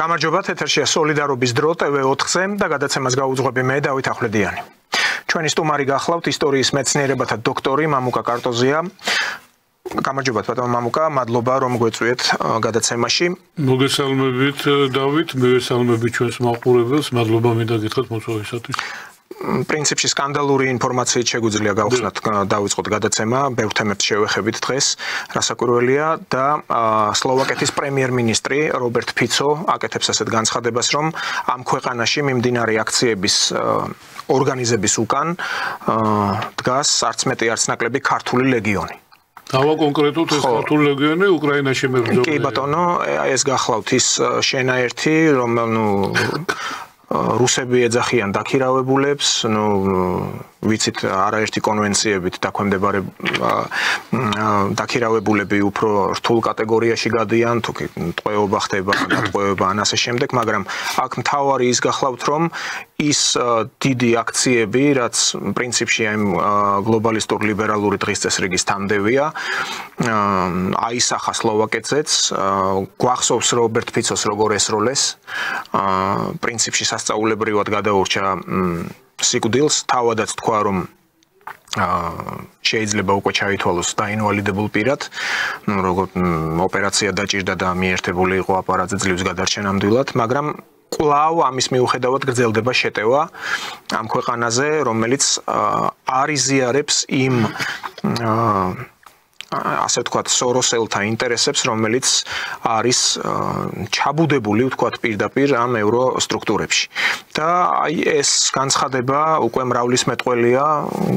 გამარჯობათ, ეთერშია სოლიდარობის დრო TV4-ზე და გადაცემას გაუძღვები მე დავით ახვლედიანი. ჩვენი სტუმარი გახლავთ ისტორიის მეცნიერებათა დოქტორი მამუკა კარტოზია. გამარჯობათ ბატონო მამუკა, მადლობა რომ გვეწვიეთ გადაცემაში. მოგესალმებით დავით, მივესალმებით ჩვენს მაყურებელს, მადლობა მინდა გითხრათ მოწვევისათვის. პრინციპში სკანდალური ინფორმაციით შეგვიძლია გავხსნათ დავიწყოთ გადაცემა, ბევრ თემებს შევეხებით დღეს, რასაკვირველია და სლოვაკეთის პრემიერ-მინისტრი რობერტ ფიცო აკეთებს ასეთ განცხადებას, რომ ამ ქვეყანაში მიმდინარე აქციების ორგანიზების უკან დგას არც მეტი არც ნაკლები ქართული ლეგიონი. დავა კონკრეტულად ეს ქართული ლეგიონი უკრაინაში მებრძოლია. კი ბატონო, ეს გახლავთ ის შენაერთი, რომ რუსები ეძახიან დაქირავებულებს, ვიცით არაერთი კონვენციებით დაქვემდებარე დაქირავებულები უფრო რთულ კატეგორიაში გადიან, თუ ტყვეობა ხდება, დატყვევება ან ასე შემდეგ, მაგრამ აქ მთავარი ის გახლავთ, რომ ის დიდი აქციები, რაც პრინციპში ამ გლობალისტურ ლიბერალური დღის წესრიგის თანმდევია, აისახა სლოვაკეთზეც, გვახსოვს რობერტ ფიცოს როგორ ესროლეს, პრინციპში სასწაულებრივად გადაურჩა სიკვდილს, თავადაც თქვა, რომ შეიძლება უკვე ჩაითვალოს დაინვალიდებულ პირად, როგორც ოპერაცია დაჭირდა და მიერთებული იყო აპარატზე ძლივს გადარჩენამდვილად, მაგრამ კვლავ ამის მიუხედავად გრძელდება შეტევა ამ ქვეყანაზე, რომელიც არ იზიარებს იმ ასე ვთქვათ, სოროსელთა ინტერესებს, რომელიც არის ჩაბუდებული, ვთქვათ, პირდაპირ ამ ევროსტრუქტურებში. და აი ეს განცხადება უკვე მრავლის მეტყველია,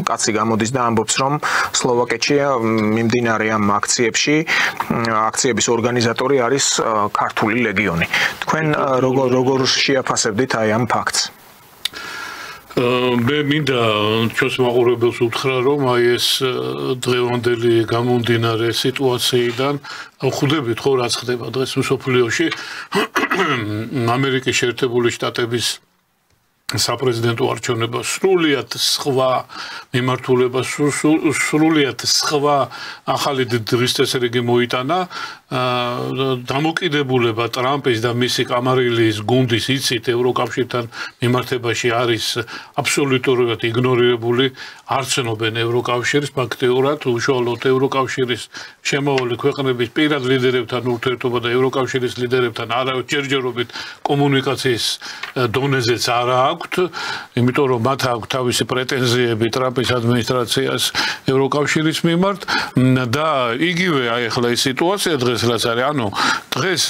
კაცი გამოდის და ამბობს, რომ სლოვაკეთში მიმდინარე ამ აქციების ორგანიზატორი არის ქართული ლეგიონი. თქვენ როგორ შეაფასებდით აი ამ ფაქტს? მე მინდა ჩვენს მაყურებელს უთხრა, რომ აი ეს დღევანდელი გამომდინარე სიტუაციიდან ხვდებით ხო რაც ხდება დღეს მსოფლიოში ამერიკის შეერთებული შტატების საპრეზიდენტო არჩევნებმა სრულიად სხვა მიმართულება, სრულიად სხვა ახალი დღის წესრიგი მოიტანა, დამოკიდებულება ტრამპის და მისი კამარილის გუნდის იცით ევროკავშირთან მიმართებაში არის აბსოლუტურად იგნორირებული, არ ცნობენ ევროკავშირის, ფაქტიურად უშუალოდ ევროკავშირის შემავალი ქვეყნების პირად ლიდერებთან ურთიერთობა და ევროკავშირის ლიდერებთან ჯერჯერობით კომუნიკაციის დონეზეც არა აქვთ, იმიტომ რომ მათ აქვთ თავისი პრეტენზიები ტრამპის ადმინისტრაციას ევროკავშირის მიმართ და იგივე აი ახლა ეს სიტუაცია დღეს რაც არის, ანუ დღეს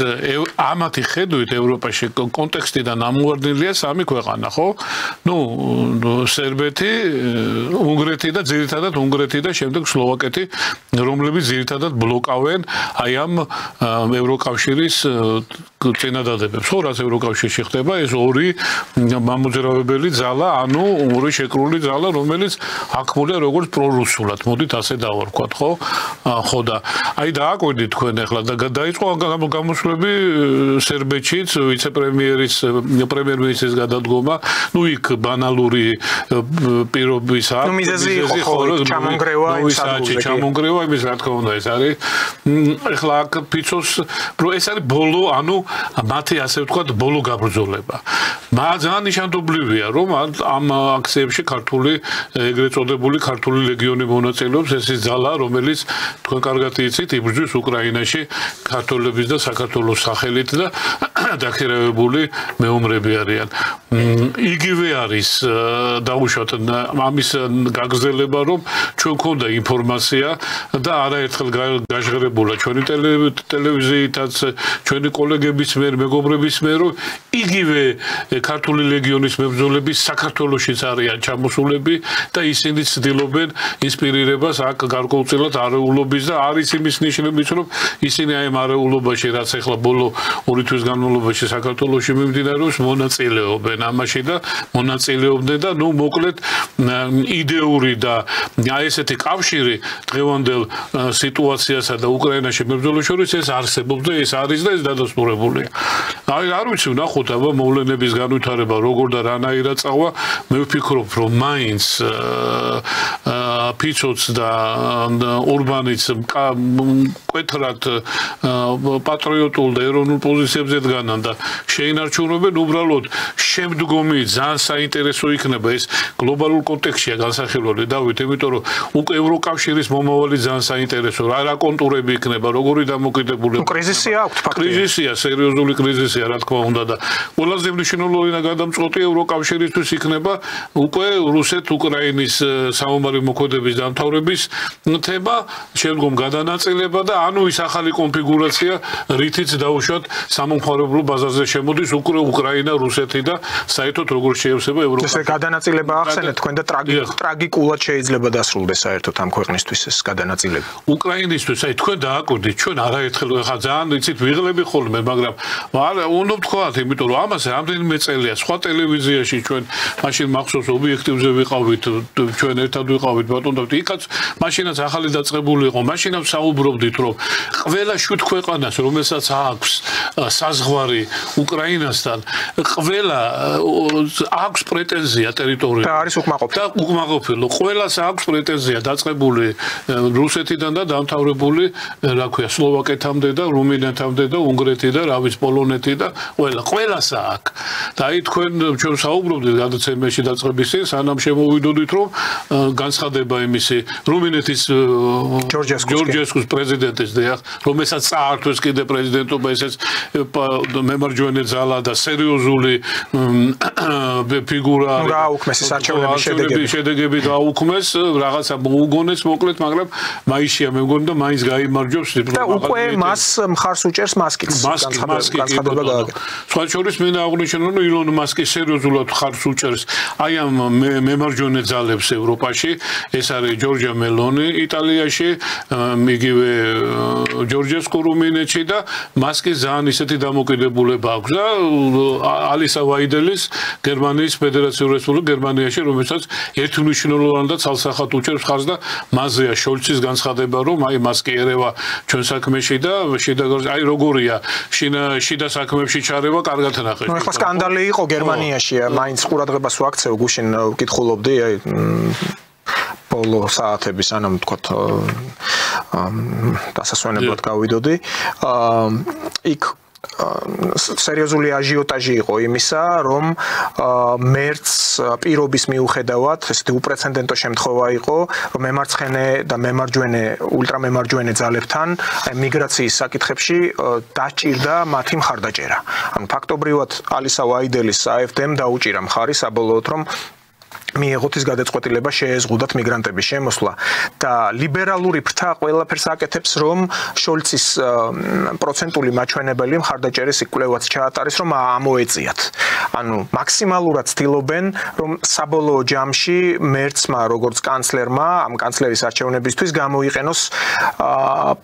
ამათი ხედვით ევროპაში კონტექსტიდან ამოვარდნილია სამი ქვეყანა, ხო? სერბეთი, უნგრეთი და ძირითადად უნგრეთი და შემდეგ სლოვაკეთი, რომლებიც ძირითადად ბლოკავენ აი ამ ევროკავშირის წინადადებებს. ხო, რაც ევროკავშირში ხდება, ეს ორი მამოძრავებელი ძალა, ანუ ორი შეკრული ძალა, რომელიც აქმულია როგორც პრორუსულად. მოდით ასე დავარქვათ, ხო? ხო და აი დააკვირდით თქვენ ახლა და დაიწყო გამოსვლები სერბეთშიც, პრემიერ-მინისტრის გადადგომა, იქ ბანალური პირობის აქვს. მიზეზი იყო ჩამონგრევა იმის რა თქმა უნდა ეს არის. ახლა აქ ფიცოს ეს არის ბოლო, ანუ მათი ასე ვთქვათ ბოლო გაბრძოლება. ძალიან ნიშანდობლივია, რომ ამ აქციებში ქართული ეგრეთ წოდებული ქართული ლეგიონი მონაწილეობს, ეს ის ძალა, რომელიც თქვენ კარგად იცით, იბრძვის უკრაინაში ქართველების და საქართველოს სახელით და დაქირავებული მეომრები არიან. იგივე არის დაუშვათ ამის გაგრძელება, რომ ჩვენ გქონდა ინფორმაცია და არაერთხელ გაჟღერებულა ჩვენი ტელევიზიითაც, ჩვენი კოლეგების მიერ, მეგობრების მიერ, რომ იგივე ქართული ლეგიონის მებრძოლები საქართველოშიც არიან ჩამოსულები და ისინი ცდილობენ ინსპირირებას აქ გარკვეულწილად არეულობის და არის იმის ნიშნებიც, რომ ისინი აი ამ არეულობაში, რაც ახლა ბოლო 2 თვის განმავლობაში საქართველოში მიმდინარეობს, მონაწილეობენ ამაში და მონაწილეობდნენ და მოკლედ იდეური და აი ესეთი კავშირი დღევანდელ სიტუაციასა და უკრაინაში მებრძოლებს შორის ეს არსებობს და ეს არის და ეს დადასტურებულია. აი არ ვიცი, ვნახოთ აბა მოვლენების განვითარება როგორ და რანაირად წავა, მე ვფიქრობ, რომ მაინც ფიცოც და ორბანიც კვეთრად პატრიოტულ და ეროვნულ პოზიციებზე დგანან და შეინარჩუნებენ უბრალოდ შემდგომი ძალიან საინტერესო იქნება ეს გლობალურ კონტექსტშია განსახილველი დავით, იმიტომ რომ უკვე ევროკავშირის მომავალი ძალიან საინტერესო რა კონტურები იქნება, როგორი დამოკიდებულება. კრიზისია აქვს ფაქტია. კრიზისია, სერიოზული კრიზისია, რა თქმა უნდა და ყველაზე მნიშვნელოვანი და გადამწყვეტი ევროკავშირისთვის იქნება უკვე რუსეთ-უკრაინის საომარი მოქმედების დამთავრების თემა, შემდგომ გადანაწილება და ანუ ის ახალი კონფიგურაცია, რითიც დაუშვათ სამომხმარებლო ბაზაზე შემოდის უკვე უკრაინა, რუსეთი და საერთოდ როგორ შეევსება ევროპას. ეს გადანაწილება ახსენეთ თქვენ და ტრაგიკულად შეიძლება დასრულდეს საერთოდ ამ ქვეყნისთვის ეს გადანაწილება. უკრაინისთვის, აი თქვენ დააკვირდით, ჩვენ არაერთხელ ხა ძალიან იცით ვიღლები ხოლმე, მაგრამ უნდა ვთქვათ, იმიტომ რომ ამას რამდენიმე წელია სხვა ტელევიზიაში ჩვენ მაშინ მახსოვს ობიექტივზე ვიყავით, ჩვენ ერთად ვიყავით ბატონ და იქაც მაშინაც ახალი დაწყებული იყო, მაშინაც საუბრობდით, რომ ყველა შვიდ ქვეყანას, რომელსაც აქვს საზღვარი უკრაინასთან, ყველა აქვს პრეტენზია ტერიტორიაზე. და არის უკმაყოფილო. და უკმაყოფილო. ყველას აქვს პრეტენზია დაწყებული რუსეთიდან და დამთავრებული, რა ქვია, სლოვაკეთამდე და რუმინეთამდე და უნგრეთი და რა ვიცი, პოლონეთი და ყველას აქვს. და აი თქვენ ჩვენ საუბრობდით გადაცემაში დაწყების წინ, სანამ შემოვიდოდით, რომ განცხადება იმისი რუმინეთის ჯორჯესკუს პრეზიდენტის დიახ, რომელსაც წაართვეს კიდე პრეზიდენტობა, ესეც მემარჯვენე ძალა და სერიოზული ფიგურა გააუქმეს ეს არჩევნების შედეგები გააუქმეს, რაღაცა მოუგონეს მოკლედ, მაგრამ მაისია მე მგონი და მაინც გაიმარჯვებს და უკვე მას მხარს უჭერს მასკიც განცხადება გააკეთა. სხვა შორის მე აღნიშნე რომ ილონ მასკი სერიოზულად მხარს უჭერს აი ამ მემარჯვენე ძალებს ევროპაში, ეს არის ჯორჯია მელონი იტალიაში, იგივე ჯორჯესკუ რუმინეთში და მასკი ძალიან ისეთი დამოკიდებულება აქვს და ალისა ვაიდელის გერმანიის ფედერაციული რესპუბლიკა გერმანიაში, რომელსაც ერთმნიშვნელოვანად და ცალსახად უჭერს მხარს და მასზეა შოლცის განცხადება, რომ აი მასკი ერევა ჩვენ საქმეში და აი როგორია შიდა საქმეებში ჩარევა კარგად ნახეთ. ახლა სკანდალი იყო გერმანიაში, მაინც ყურადღებას ვაქცევ, გუშინ ვკითხულობდი, აი ბოლო საათები სანამ თქვათ დასასვენებლად გავიდოდი. იქ სერიოზული აჟიოტაჟი იყო იმისა, რომ მერც პირობის მიუხედავად, ესეთი უპრეცედენტო შემთხვევა იყო, რომ მემარცხენე და მემარჯვენე, ულტრამემარჯვენე ძალებთან აი მიგრაციის საკითხებში დაჭირდა მათი მხარდაჭერა. ანუ ფაქტობრივად ალისა ვაიდელის AfD-მ დაუჭირა მხარი საბოლოოდ, რომ მიეღოთ ის გადაწყვეტილება შეეზღუდათ მიგრანტების შემოსვლა და ლიბერალური ფრთა ყველაფერს აკეთებს, რომ შოლცის პროცენტული მაჩვენებელი მხარდაჭერის კვლევაც ჩაატარეს, რომ ამოეწიათ. ანუ მაქსიმალურად ცდილობენ, რომ საბოლოო ჯამში მერცმა, როგორც კანცლერმა, ამ კანცლერის არჩევნებისთვის გამოიყენოს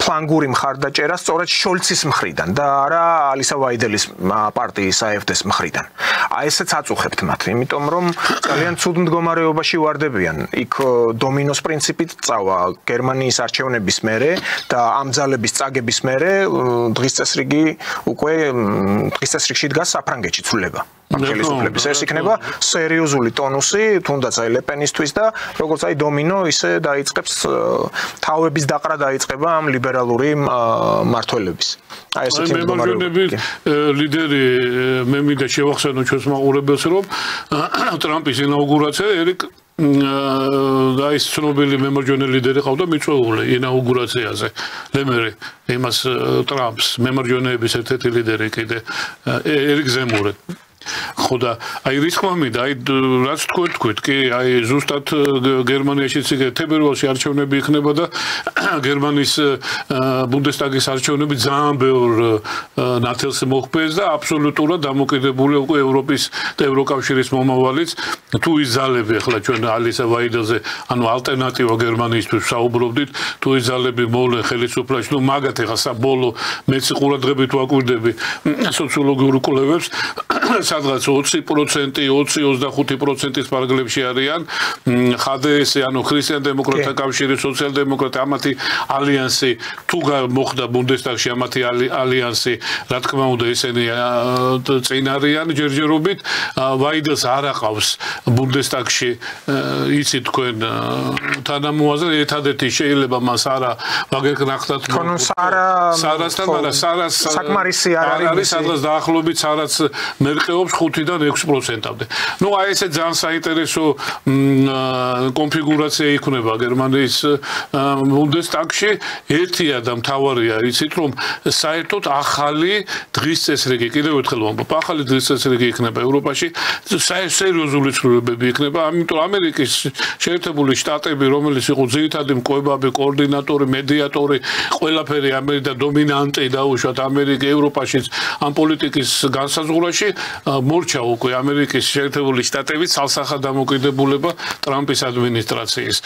ფლანგური მხარდაჭერა სწორედ შოლცის მხრიდან და არა ალისა ვაიდელის პარტიის AfD-ის მხრიდან. აი ესეც აწუხებთ მათ, იმიტომ რომ ძალიან ცუდ მდგომარეობაში ვარდებიან. იქ დომინოს პრინციპით წავა გერმანიის არჩევნების მერე და ამ ძალების წაგების მერე დღის წესრიგი უკვე დღის წესრიგში დგას საფრანგეთში ცვლილება. ხელისუფლების ეს იქნება სერიოზული ტონუსი, თუნდაც აი ლეპენისთვის და როგორც აი დომინო ისე დაიწყებს თავების დაყრა დაიწყება ამ ლიბერალური მმართველების. აი ესეთი მდგომარეობა. ლიდერი მე მინდა შევახსენო ჩვენს მაყურებელს, რომ ტრამპის ინაუგურაცია ერიკ და ის ცნობილი მემარჯვენე ლიდერი ყავდა მიწვეული ინაუგურაციაზე. ლემერი იმას ტრამპს მემარჯვენეების ერთ-ერთი ლიდერი კიდე ერიკ ზემურე. ხოდა აი რისკმა მინდა აი რაც თქვით კი აი ზუსტად გერმანიაშიც თებერვალში არჩევნები იქნება და გერმანიის ბუნდესტაგის არჩევნები ძალიან ბევრ ნათელს მოხდეს და აბსოლუტურად დამოკიდებული უკვე ევროპის და ევროკავშირის მომავალიც თუ ის ძალები ახლა ჩვენ ალისა ვაიდელზე ანუ ალტერნატივა გერმანიისთვის საუბრობდით თუ ის ძალები მოვლენ ხელისუფლებაში ნუ მაგათ ახლა საბოლოო მეც ყურადღებით ვაკვირდები სოციოლოგიურ კვლევებს სადღაც 20%, 20-25%-ის პარაგლებში არიან ხადესე, ანუ ქრისტიან-დემოკრატთა კავშირი, სოციალ-დემოკრატი, ამათი ალიანსი, თუ მოხდა ბუნდესტაგში ამათი ალიანსი, რა თქმა უნდა, ესენი წინ არიან ჯერჯერობით, ვაიდელს არ აყავს ბუნდესტაგში, იცით თქვენ თანამოაზრე, ერთადერთი შეიძლება მას არა ვაგეკნახტა თქო, სარასთან, მაგრამ სარას საკმარისი არ არის, სადღაც დაახლოებით სარას მერყეობს 5-დან 6%-მდე. ნუ აი ესე ძალიან საინტერესო კონფიგურაცია იქნება გერმანიის ბუნდესტაგში. ერთია და მთავარია, იცით რომ საერთოდ ახალი დღის წესრიგი, კიდევ ერთხელ ვამბობ, ახალი დღის წესრიგი იქნება ევროპაში, სერიოზული ცვლილებები იქნება, ამიტომ ამერიკის შეერთებული შტატები, რომელიც იყო ძირითადი მკვლევარი, კოორდინატორი, მედიატორი, ყველაფერი ამერიკა დომინანტი დაუშვათ ამერიკა ევროპაშიც ამ პოლიტიკის განსაზღვრაში მორჩა უკვე ამერიკის შეერთებული შტატების ცალსახად დამოკიდებულება ტრამპის ადმინისტრაციის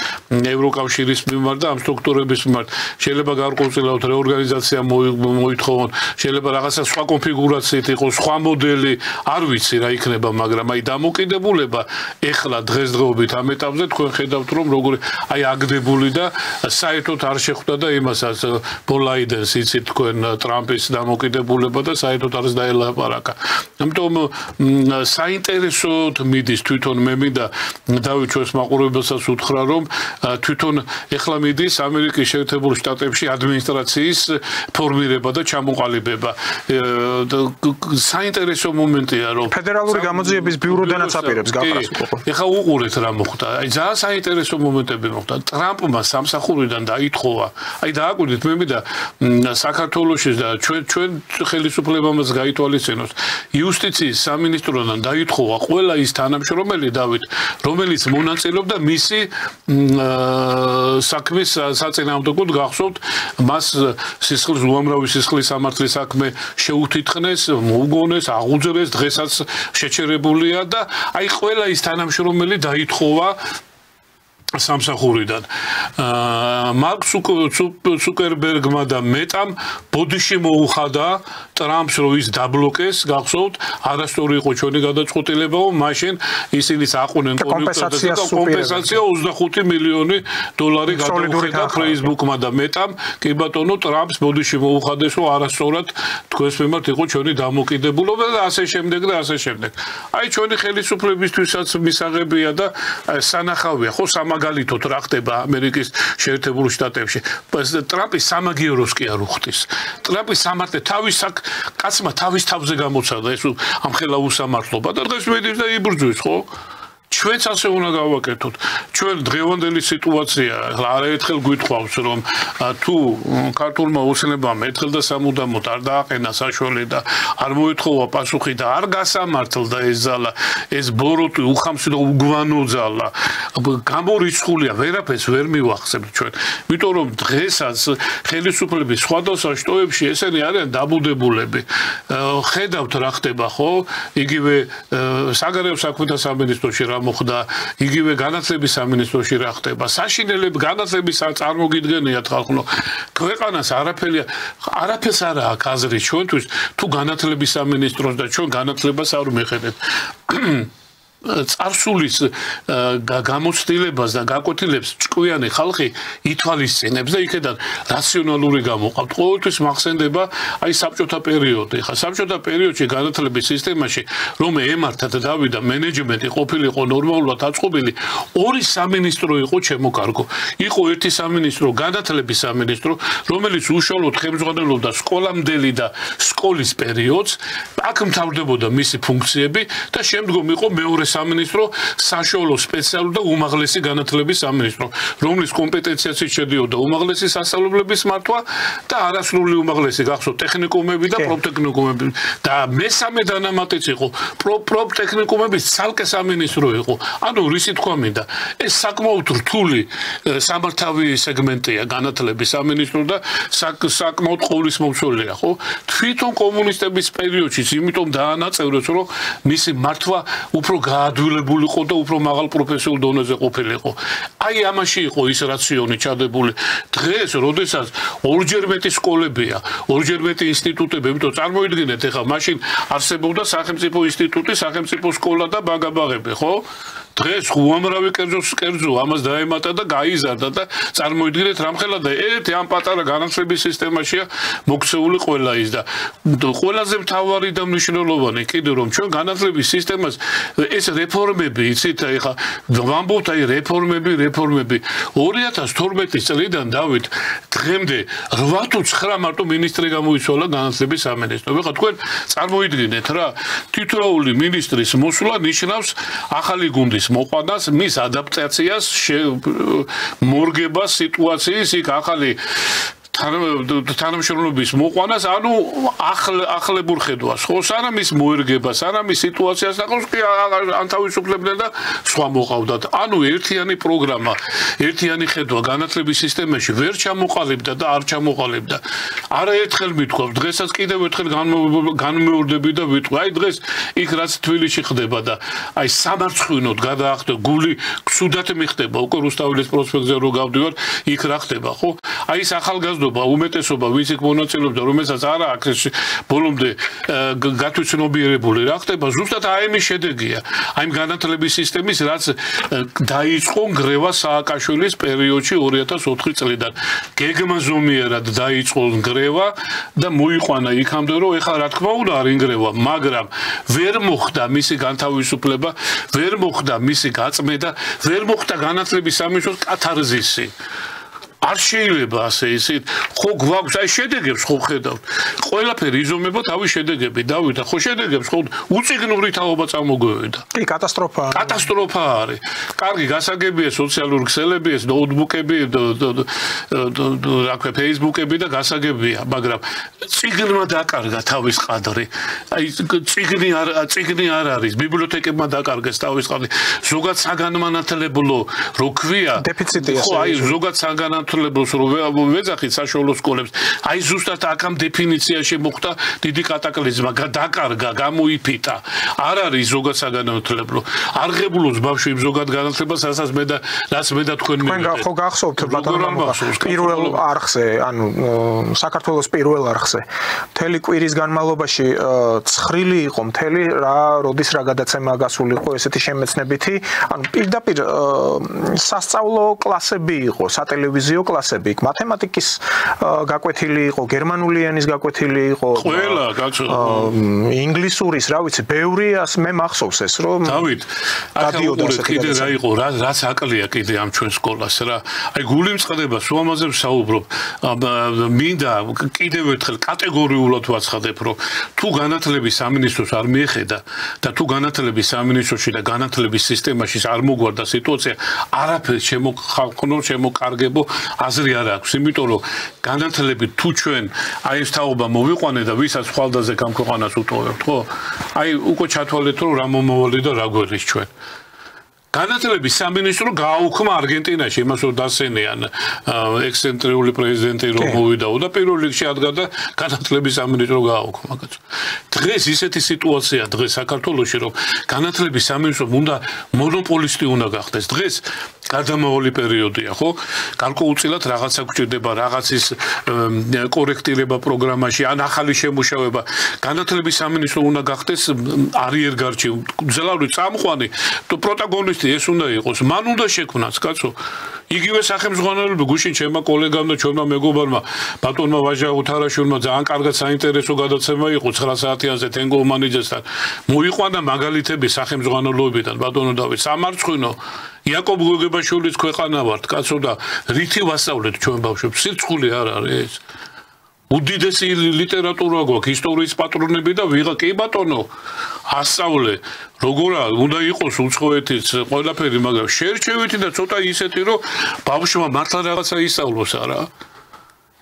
ევროკავშირის მიმართ და ამ სტრუქტურების მიმართ შეიძლება გარკვეულწილად რეორგანიზაცია მოითხოვონ შეიძლება რაღაცა სხვა კონფიგურაციით იყოს სხვა მოდელი არ ვიცი რა იქნება მაგრამ აი დამოკიდებულება ეხლა დღესდღეობით ამ ეტაპზე თქვენ ხედავთ რომ როგორი აი აგდებული და საერთოდ არ შეხვდა და იმასაც ბოლაიდენს იცით თქვენ ტრამპის დამოკიდებულება და საერთოდ არის დაელაპარაკა ამიტომ საინტერესოდ მიდის თვითონ მე მინდა დავით ჩვენს მაყურებელსაც უთხრა რომ თვითონ ეხლა მიდის ამერიკის შეერთებულ შტატებში ადმინისტრაციის ფორმირება და ჩამოყალიბება საინტერესო მომენტია რომ ფედერალური გამოძიების ბიუროდანაც აპირებს გაფრას ეხლა უყურეთ რა მოხდა აი ძალიან საინტერესო მომენტები მოხდა ტრამპმა სამსახურიდან დაითხოვა აი დააკვირდით მე მინდა საქართველოში და ჩვენ ხელისუფლებამაც გაითვალისწინოთ იუსტიციის სამინისტროდან დაითხოვა ყველა ის თანამშრომელი დავით რომელიც მონაწილეობდა მისი საქმის საწინააღმდეგოდ გახსოვთ მას სისხლის უამრავი სისხლის სამართლის საქმე შეუთითქნეს მოუგონეს აღუძრეს დღესაც შეჩერებულია და აი ყველა ის თანამშრომელი დაითხოვა სამსახურიდან მარკ ცუკერბერგმა და მეტამ ბოდიში მოუხადა ტრამპს რომ ის დაბლოკეს გახსოვთ არასწორი იყო ჩვენი გადაწყვეტილებაო მაშინ ისინი აყვნენ კომპენსაცია 25 მილიონი დოლარი გადაუხედა Facebook-მა და მეტამ კი ბატონო ტრამპს ბოდიში მოუხადეს რომ არასწორად თქვენს მიმართ იყო ჩვენი დამოკიდებულება და ასე შემდეგ და ასე შემდეგ აი ჩვენი ხელისუფლებისთვისაც მისაღებია და სანახავია ხო მაგალითად რა ხდება ამერიკის შეერთებულ შტატებში ტრამპი სამაგიეროს კი არ უხდის ტრამპი სამართლე თავის კაცმა თავის თავზე გამოცადა ეს ამხელა უსამართლობა და დღეს მედის და იბრძვის ხო ჩვენც ასე უნდა გავაკეთოთ ჩვენ დღევანდელი სიტუაცია არაერთხელ გვითხოვს რომ თუ ქართულმა ოცნებამ ერთხელ და სამუდამოდ არ დააყენა საშუალება და არ მოეთხოვა პასუხი და არ გასამართლდა ეს ზალა ეს ბოროტი უხამსი და უგვანო ზალა გამორიცხულია ვერაფერს ვერ მივახსენებთ ჩვენ იმიტომ რომ დღესაც ხელისუფლების სხვადასხვა შტოებში ესენი არიან დაბუდებულები ხედავთ რა ხდება ხო იგივე საგარეო საქმეთა სამინისტროში რა მოხდა იგივე განათლების სამინისტროში რა ხდება საშინელები განათლების წარმოგიდგენიათ ხალხო ქვეყანას არაფერს არ აქვს აზრი ჩვენთვის თუ განათლების სამინისტროს და ჩვენ განათლებას არ მიხედეთ წარსულის გამოცდილებას და გაკვეთილებს ჭკვიანი ხალხი ითვალისწინებს და იქედან რაციონალური გამოყავთ. ყოველთვის მახსენდება აი საბჭოთა პერიოდი. ხა საბჭოთა პერიოდში განათლების სისტემაში რომ ემართათ დავიდა მენეჯმენტი ყოფილიყო ნორმალურად აწყობილი, ორი სამინისტრო იყო ჩემო კარგო. იყო ერთი სამინისტრო განათლების სამინისტრო, რომელიც უშუალოდ ხელმძღვანელობდა სკოლამდელი და სკოლის პერიოდს, აქ მთავრდებოდა მისი ფუნქციები და შემდგომ იყო მეორე სამინისტრო საშუალო სპეციალური და უმაღლესი განათლების სამინისტრო, რომლის კომპეტენციაზეც შედიოდა უმაღლესი სასწავლებლების მართვა და არასრული უმაღლესი გახსოვთ ტექნიკუმები და პროფტექნიკუმები და მესამე დანამატიც იყო პროფტექნიკუმების ცალკე სამინისტრო იყო. ანუ რისი თქვა მინდა, ეს საკმაოდ რთული სამართავი სეგმენტია განათლების სამინისტრო და საკმაოდ ყოვლისმომცველია, ხო? თვითონ კომუნისტების პერიოდში, იმიტომ დაანაწევრეს, რომ მისი მართვა უფრო დაადვილებულიყო და უფრო მაღალ პროფესიულ დონეზე ყოფილიყო. აი ამაში იყო ის რაციონი ჩადებული. დღეს, როდესაც ორჯერ მეტი სკოლებია, ორჯერ მეტი ინსტიტუტები, იმიტომ წარმოიდგინეთ, ეხლა მაშინ არსებობდა სახელმწიფო ინსტიტუტი, სახელმწიფო სკოლა და ბაგაბაღები, ხო? დღეს უამრავი კერძო ამას დაემატა და გაიზარდა და წარმოიდგინეთ რამხელა და ერთი ამ პატარა განათლების სისტემაშია მოქცეული ყველა ის და ყველაზე მთავარი და მნიშვნელოვანი კიდე რომ ჩვენ განათლების სისტემას ეს რეფორმები იცით ეხა ვამბობთ აი რეფორმები 2012 წლიდან დავით დღემდე 8 თუ 9 მარტო მინისტრი გამოიცვალა განათლების სამინისტრო. ეხლა თქვენ წარმოიდგინეთ რა თითოეული მინისტრის მოსვლა ნიშნავს ახალი გუნდის მოყვანას, მის ადაპტაციას, მორგებას სიტუაციის, იქ ახალი თანამშრომლობის მოყვანას, ანუ ახლებურ ხედვას, ხო, სანამ ის მოერგება, სანამ ის სიტუაციას ნახავს, კი ან თავისუფლებდნენ და სხვა მოყავდათ. ანუ ერთიანი პროგრამა, ერთიანი ხედვა განათლების სისტემაში ვერ ჩამოყალიბდა და არ ჩამოყალიბდა. არაერთხელ მithქვავ, დღესაც კიდევ ერთხელ განმეორდები და ვიტყვი, აი დღეს იქ რაც თბილისში ხდება და აი სამარცხვინოდ გადაახტა გული ცუდად მიხდება, უკვე რუსთაველის პროსპექტზე რო გავდივარ, იქ რა ხდება, ხო? აი ეს ახალგაზრდა უმეტესობა ვინც იქ მონაწილეობდა რომელსაც არა აქვს ბოლომდე გათვითცნობიერებული რა ხდება ზუსტად აი ამის შედეგია აი ამ განათლების სისტემის რაც დაიწყო ნგრევა სააკაშვილის პერიოდში 2004 წლიდან გეგმაზომიერად დაიწყო ნგრევა და მოიყვანა იქამდე რომ ეხლა რა თქმა უნდა არ ინგრევა მაგრამ ვერ მოხდა მისი განთავისუფლება ვერ მოხდა მისი გაწმენდა ვერ მოხდა განათლების სამინისტროს კათარზისი არ შეიძლება ასე ისეთ ხო გვაქვს აი შედეგებს ხო ხედავთ ყველაფერი იზომება თავის შედეგები დავით ხო შედეგებს ხო უწიგნური თაობა წამოგვევიდა კი კატასტროფაა არის კარგი გასაგებია სოციალური ქსელები ეს ნოუთბუქები რა ქვია ფეისბუქები და გასაგებია მაგრამ წიგნმა დაკარგა თავის ყადრი აი წიგნი არ არის ბიბლიოთეკებმა დაკარგეს თავის ყადრი ზოგად საგანმანათლებლო რო ქვია დეფიციტია ხო აი ზოგად საგანმანათლებლო რომ ვეძახით საშუალო სკოლებს აი ზუსტად აქამ დეფინიციაში მოხდა დიდი კატაკლიზმა დაკარგა გამოიფიტა არ არის ზოგად საგანმანათლებლო არღებულობს ბავშვი იმ ზოგად განათლებას რაც მე და თქვენ მივიღეთ ხო გახსოვთ ბატონო პირველ არხზე ანუ საქართველოს პირველ არხზე მთელი კვირის განმავლობაში ცხრილი იყო მთელი რა როდის რა გადაცემა გასულიყო ესეთი შემეცნებითი ანუ პირდაპირ სასწავლო კლასები იყო სატელევიზიო კლასები იქ მათემატიკის გაკვეთილი იყო გერმანული ენის გაკვეთილი იყო ყველა კაცო ინგლისურის რა ვიცი ბევრი მე მახსოვს ეს რომ დავით გადიოდა კიდე რა იყო რაც აკლია კიდე ამ ჩვენ სკოლას რა აი გული მწყდება სულ ამაზე ვსაუბრობ მინდა კიდევ ერთხელ კატეგორიულად ვაცხადებ რომ თუ განათლების სამინისტროს არ მიეხედა და თუ განათლების სამინისტროში და განათლების სისტემაში არ მოგვარდა სიტუაცია არაფერს შემოკარგებო აზრი არ აქვს, იმიტომ რომ განათლებით თუ ჩვენ აი ეს თაობა მოვიყვანე და ვისაც ხვალდაზე გამქვეყანას უტოვებთ, ხო? აი უკვე ჩათვალეთ რომ რა მომავალი და რა გვერდის ჩვენ. განათლების სამინისტრო გააუქმა არგენტინაში, იმას რომ დასენიან ექსცენტრიული პრეზიდენტი რომ მოვიდაო და პირველ რიგში ადგა და განათლების სამინისტრო გააუქმა, კაცო. დღეს ისეთი სიტუაცია დღეს საქართველოში რომ განათლების სამინისტრომ უნდა მონოპოლისტი უნდა გახდეს. დღეს გადამავალი პერიოდია, ხო? გარკვეულწილად რაღაცა გვჭირდება, რაღაცის კორექტირება პროგრამაში, ან ახალი შემუშავება. განათლების სამინისტრო უნდა გახდეს არიერგარჩი, ძელავრი წამყვანი, პროტაგონისტი ეს უნდა იყოს. მან უნდა შექმნას, კაცო. იგივე სახელმძღვანელოები გუშინ ჩემმა კოლეგამ და ჩვენმა მეგობარმა ბატონმა ვაჟა უთარაშვილმა ძალიან კარგად საინტერესო გადაცემა იყო 9 საათიანზე თენგო მანიძესთან. მოიყვანა მაგალითები სახელმძღვანელოებიდან ბატონო დავით სამარცხვინო იაკობ გოგებაშვილის ქვეყანა ვართ, კაცო და რითი ვასწავლეთ ჩვენ ბავშვებს? სირცხული არ არის. უდიდესი ლიტერატურა გვაქვს, ისტორიის პატრონები და ვიღა კი ბატონო ასწავლე. როგორა უნდა იყოს უცხოეთის ყველაფერი, მაგრამ შერჩევითი და ცოტა ისეთი რომ ბავშვმა მართლა რაღაცა ისწავლოს არა.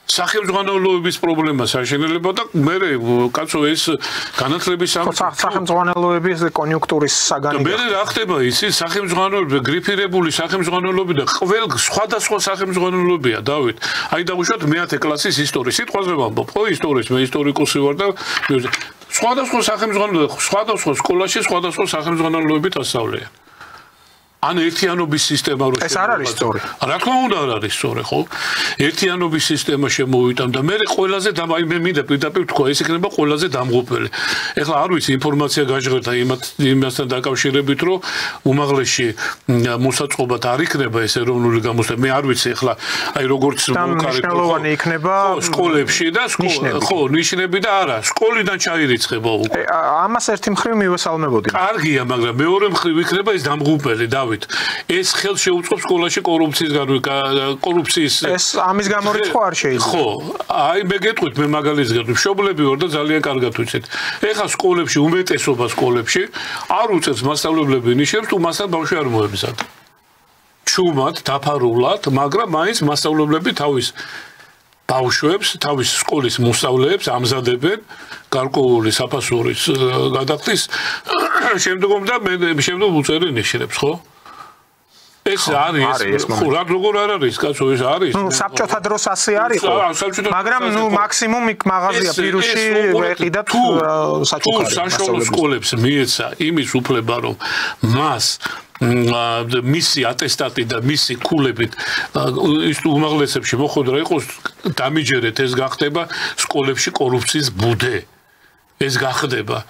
სახელმძღვანელოების პრობლემა საშინელება და მე კაცო ეს განათლების სახელმძღვანელოების კონიუნქტურის საგანი მე რა ხდება ისი სახელმძღვანელოები გრიფირებული სახელმძღვანელოები და ყველ სხვადასხვა სახელმძღვანელოებია დავით აი დავუშვათ მე-10 კლასის ისტორიის სიტყვაზე ვამბობ ხო ისტორიის მე ისტორიკოსი ვარ და სხვადასხვა სახელმძღვანელო, სხვადასხვა სკოლაში სხვადასხვა სახელმძღვანელოებით ასწავლიან. ან ერთიანობის სისტემა რო ეს არ არის სწორი. რა თქმა უნდა არ არის სწორი, ხო? ერთიანობის სისტემა შემოვიტან და მე ყველაზე მე მინდა პირდაპირ თქვა, ეს იქნება ყველაზე დამღუპელი. ეხლა არ ვიცი ინფორმაცია გაჟღერდა იმასთან დაკავშირებით, რომ უმაღლესში მოსაწყობად არ იქნება ეს ეროვნული გამოცდა. მე არ ვიცი ეხლა აი როგორც მნიშვნელოვანი იქნება სკოლებში და ხო, ნიშნები და არა, სკოლიდან ჩაირიცხება უკვე. ამას ერთი მხრივ მივესალმებოდი. კარგია, მაგრამ მეორე მხრივ იქნება ეს დამღუპელი, დავით. ეს ხელს შეუწყობს სკოლაში კორუფციის ეს ამის გამო რიცხვა არ შეიძლება. ხო, აი მე გეტყვით მე მაგალითს გეტყვით, მშობლები ვარ და ძალიან კარგად ვიცით. ეხლა სკოლებში უმეტესობა სკოლებში არ უწევს მასწავლებლები ნიშნებს თუ მასთან ბავშვი არ მოემზადა. ჩუმად, დაფარულად, მაგრამ მაინც მასწავლებლები თავის ბავშვებს, თავის სკოლის მოსწავლეებს ამზადებენ გარკვეული საფასურის გადახდის შემდგომ და შემდგომ უწერენ ნიშნებს, ხო? ეს არის, ხო, როგორ არ არის, კაცო, ეს არის. ნუ საბჭოთა დროს ასე არისო, მაგრამ ნუ მაქსიმუმ იქ მაღაზია პირუში ვეყიდა თუ საჩუქარი. საშუალო სკოლებს მიეცა იმის უფლება, რომ მას მისი ატესტატი და მისი ქულებით ის უმაღლესებში მოხდარა იყოს დამიჯერეთ ეს გახდება სკოლებში კორუფციის ბუდე. ეს გახდება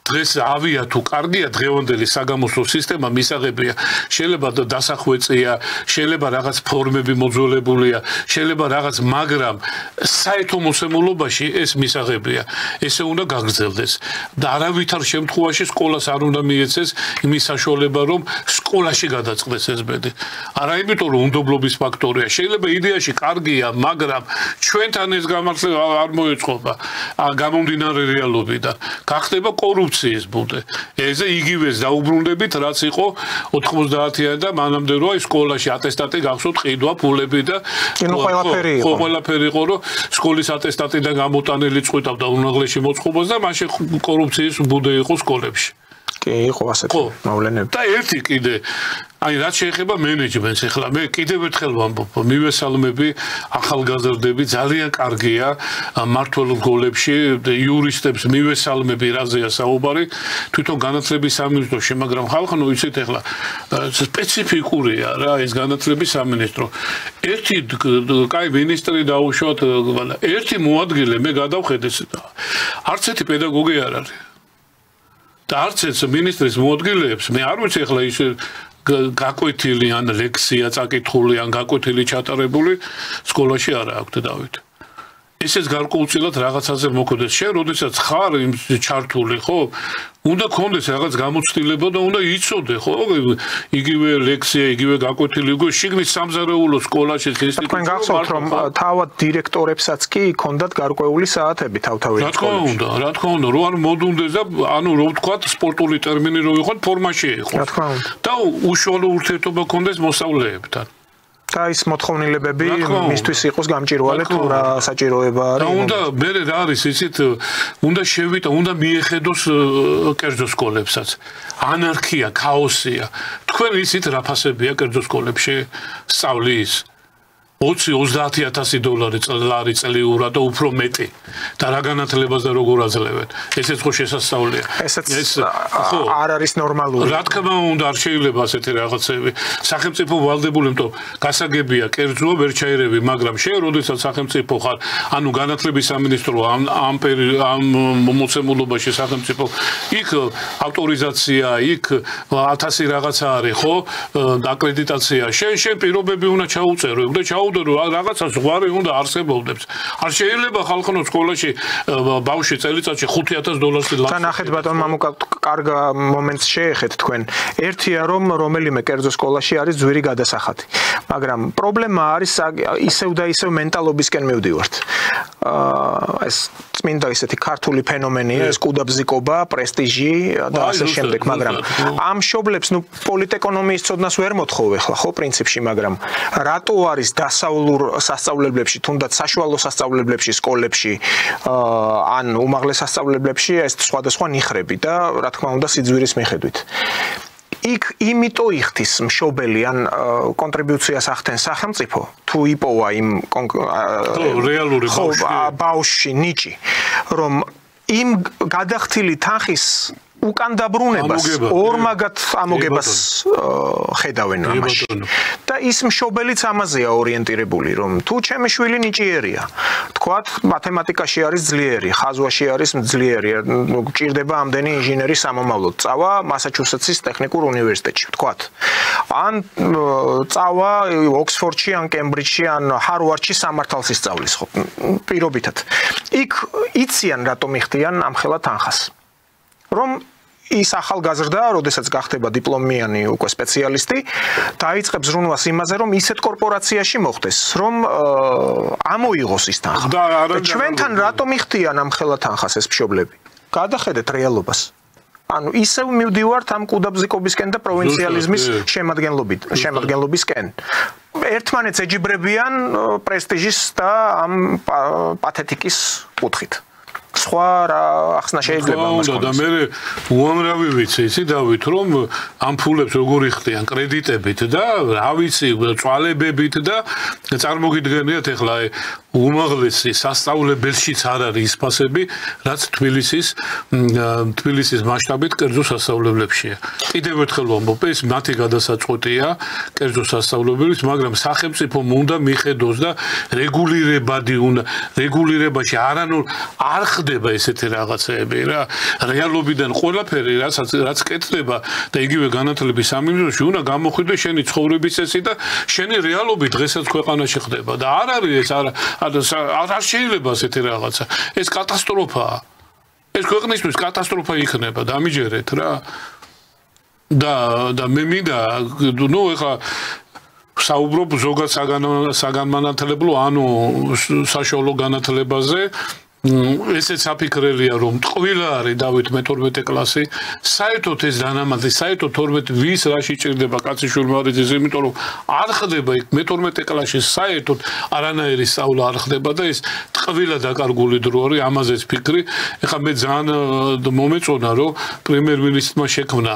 დღეს ავია თუ კარგია დღევანდელი საგამოსლო სისტემა მისაღებია შეიძლება დასახვეწია შეიძლება რაღაც ფორმები მოძველებულია შეიძლება რაღაც მაგრამ საერთო მოსემულობაში ეს მისაღებია ესე უნდა გაგრძელდეს და არავითარ შემთხვევაში სკოლას არ უნდა მიეცეს იმის საშუალება რომ სკოლაში გადაწყდეს ეს ბედი არა იმიტომ რომ უნდობლობის ფაქტორია შეიძლება იდეაში კარგია მაგრამ ჩვენთან ეს გამართლება არ მოეწყობა გამომდინარე რეალობიდან გახდება კორუფცია ის ბუდე. ესე იგივეს დაუბრუნდებით, რაც იყო 90-იან და მანამდე რო აი სკოლაში ატესტატი გახსოვთ, ყიდვა, ფულები და ყველაფერი იყო. ხო, ყველაფერი იყო, რომ სკოლის ატესტატიდან გამოტანილი წყვიტავდა უმაღლესში მოწყობას და მაშინ კორუფციის ბუდე იყო სკოლებში. კი, იყო ასეთი მოვლენები. და ერთი კიდე აი რაც შეეხება მენეჯმენტს ახლა მე კიდევ ერთხელ ვამბობ მივესალმები ახალგაზრდები ძალიან კარგია მართულ გოლებში იურისტებს მივესალმები რაზეა საუბარი თვითონ განათლების სამინისტროში მაგრამ ხალხო იცით ახლა სპეციფიკურია რა ეს განათლების სამინისტრო ერთი კაი მინისტრი დაუშვათ ერთი მოადგილე მე გადავხედე არც ერთი პედაგოგი არ არის და არც ერთ მინისტრის მოადგილეებს მე არ ვიცი ახლა ის გაკვეთილი ან ლექსია წაკითხული ან გაკვეთილი ჩატარებული სკოლაში არა აქვთ დავით. ესეც გარკვეულწილად რაღაცაზე მოხდეს. შენ როდესაც ხარ იმ ჩართული, ხო? უნდა კონდეს რაღაც გამოცდილება და უნდა იცოდე, ხო? იგივე ლექსია, იგივე გაკვეთილი, იგივე შიგნის სამზარეულო სკოლაში ინსტიტუტში. თქვენ გახსოვთ რომ თავად დირექტორებსაც კი ჰქონდათ გარკვეული საათები თავთავი სკოლებში. რა თქმა უნდა, რო არ მოდუნდეს და ანუ რო ვთქვათ სპორტული ტერმინი რო იყო ფორმაში იყო. რა თქმა უნდა. და უშუალო ურთიერთობა ჰქონდეს მოსწავლეებთან. და ის მოთხოვნილებები მისთვის იყოს გამჭირვალე თუ რა საჭიროება არის. და უნდა მე რა არის ისიც უნდა შევიტა, უნდა მიეხედოს კერძო სკოლებსაც. ანარქია, ქაოსია. თქვენ იცით რა ფასებია კერძო სკოლებში სწავლის $20,000 წლიურად და უფრო მეტი. და რა განათლებას და როგორ აძლევენ. ესეც ხო შესასწავლია. ეს არ არის ნორმალური. რა თქმა უნდა არ შეიძლება ასეთი რაღაცები. სახელმწიფო ვალდებული, იმიტომ გასაგებია კერძოა ვერ ჩაირევი, მაგრამ შენ როდესაც სახელმწიფო ხარ, ანუ განათლების სამინისტრო ამ მოცემულობაში სახელმწიფო იქ ავტორიზაცია, იქ 1000 რაღაცა არის, ხო? აკრედიტაცია. შენ პირობები უნდა ჩაუწერო, უნდა რაღაცა ზღვარი უნდა არსებობდეს. არ შეიძლება ხალხო სკოლაში ბავშვი წელიწადში $5,000 ლახს. და ნახეთ ბატონ მამუკა კარგ მომენტს შეეხეთ თქვენ. ერთია რომ რომელიმე კერძო სკოლაში არის ძვირი გადასახადი. მაგრამ პრობლემა არის ისევ და ისევ მენტალობისკენ მივდივართ. ეს წმინდა ისეთი ქართული ფენომენია, ეს კუდაბზიკობა, პრესტიჟი და ასე შემდეგ, მაგრამ ამ მშობლებს ნუ პოლიტეკონომიის ცოდნას ვერ მოთხოვ ახლა, ხო, პრინციპში, მაგრამ რატო არის დასავლურ სასწავლებლებში, თუნდაც საშუალო სასწავლებლებში, სკოლებში, ან უმაღლეს სასწავლებლებში ეს სხვადასხვა ნიხრები და რა თქმა უნდა სიძვირის მიხედვით. იქ იმიტო იხდის მშობელი ან კონტრიბუციას ახდენს სახელმწიფო თუ იპოვა იმ რეალური ბავშვი ნიჭი რომ იმ გადახთილი თანხის უკან დაბრუნებას ორმაგად ამოგებას ხედავენ ამაში. და ის მშობელიც ამაზეა ორიენტირებული, რომ თუ ჩემი შვილი ნიჭიერია, თქვათ, მათემატიკაში არის ძლიერი, ხაზვაში არის ძლიერი, გჭირდება ამდენი ინჟინერი სამომავლოდ. წავა მასაჩუსეტსის ტექნიკურ უნივერსიტეტში, თქვათ. ან წავა ოქსფორდში, ან კემბრიჯში, ან ჰარვარდში სამართალს ისწავლის, ხო, პირობითად. იქ იციან რატომ იხდიან ამხელა თანხას. რომ ის ახალგაზრდა, როდესაც გახდება დიპლომიანი უკვე სპეციალისტი, დაიწყებს ზრუნვას იმაზე, რომ ისეთ კორპორაციაში მოხდეს, რომ ამოიღოს ის თანხა. და ჩვენთან რატომ იხდიან ამხელა თანხას ეს მშობლები? გადახედეთ რეალობას. ანუ ისევ მივდივართ ამ კუდაბზიკობისკენ და პროვინციალიზმის შემადგენლობისკენ. ერთმანეთს ეჯიბრებიან პრესტიჟის და ამ პათეტიკის კუთხით. სხვა რა ახსნა შეიძლება ამას კონდეს. და მე უამრავი ვიცი, იცი დავით, რომ ამ ფულებს როგორ იხდიან კრედიტებით და რა ვიცი, წვალებებით და წარმოგიდგენიათ ახლა უმაღლესი სასწავლებელშიც არ არის ის ფასები, რაც თბილისის მასშტაბით კერძო სასწავლებლებშია. კიდევ ერთხელ ვამბობ, ეს მათი გადასაწყვეტია კერძო სასწავლებელს, მაგრამ სახელმწიფომ უნდა მიხედოს და რეგულირებაში არ ხდება ესეთი რაღაცეები რა. რეალობიდან ყველაფერი რაც კეთდება და იგივე განათლების სამინისტროში უნდა გამოხვიდე შენი ცხოვრების წესი და შენი რეალობი დღესაც ქვეყანაში ხდება და არ არის ეს არ შეიძლება ესეთი რაღაცა. ეს კატასტროფაა. ეს ქვეყნისთვის კატასტროფა იქნება, დამიჯერეთ რა. და მე მინდა, ეხლა საუბრობ ზოგად საგანმანათლებლო, ანუ საშუალო განათლებაზე. ესეც საფიქრელია, რომ ტყვილა არის დავით მე-12 კლასი, საერთოდ ეს დანამატი, საერთოდ 12 ვის რაში ჭირდება კაციშვილმა არის ეს, იმიტომ რომ არ ხდება იქ მე-12 კლასში საერთოდ არანაირი სწავლა არ ხდება და ეს ტყვილა დაკარგული დრო არის, ამაზეც ფიქრი. ეხლა მე ძალიან მომეწონა, რომ პრემიერ-მინისტრმა შექმნა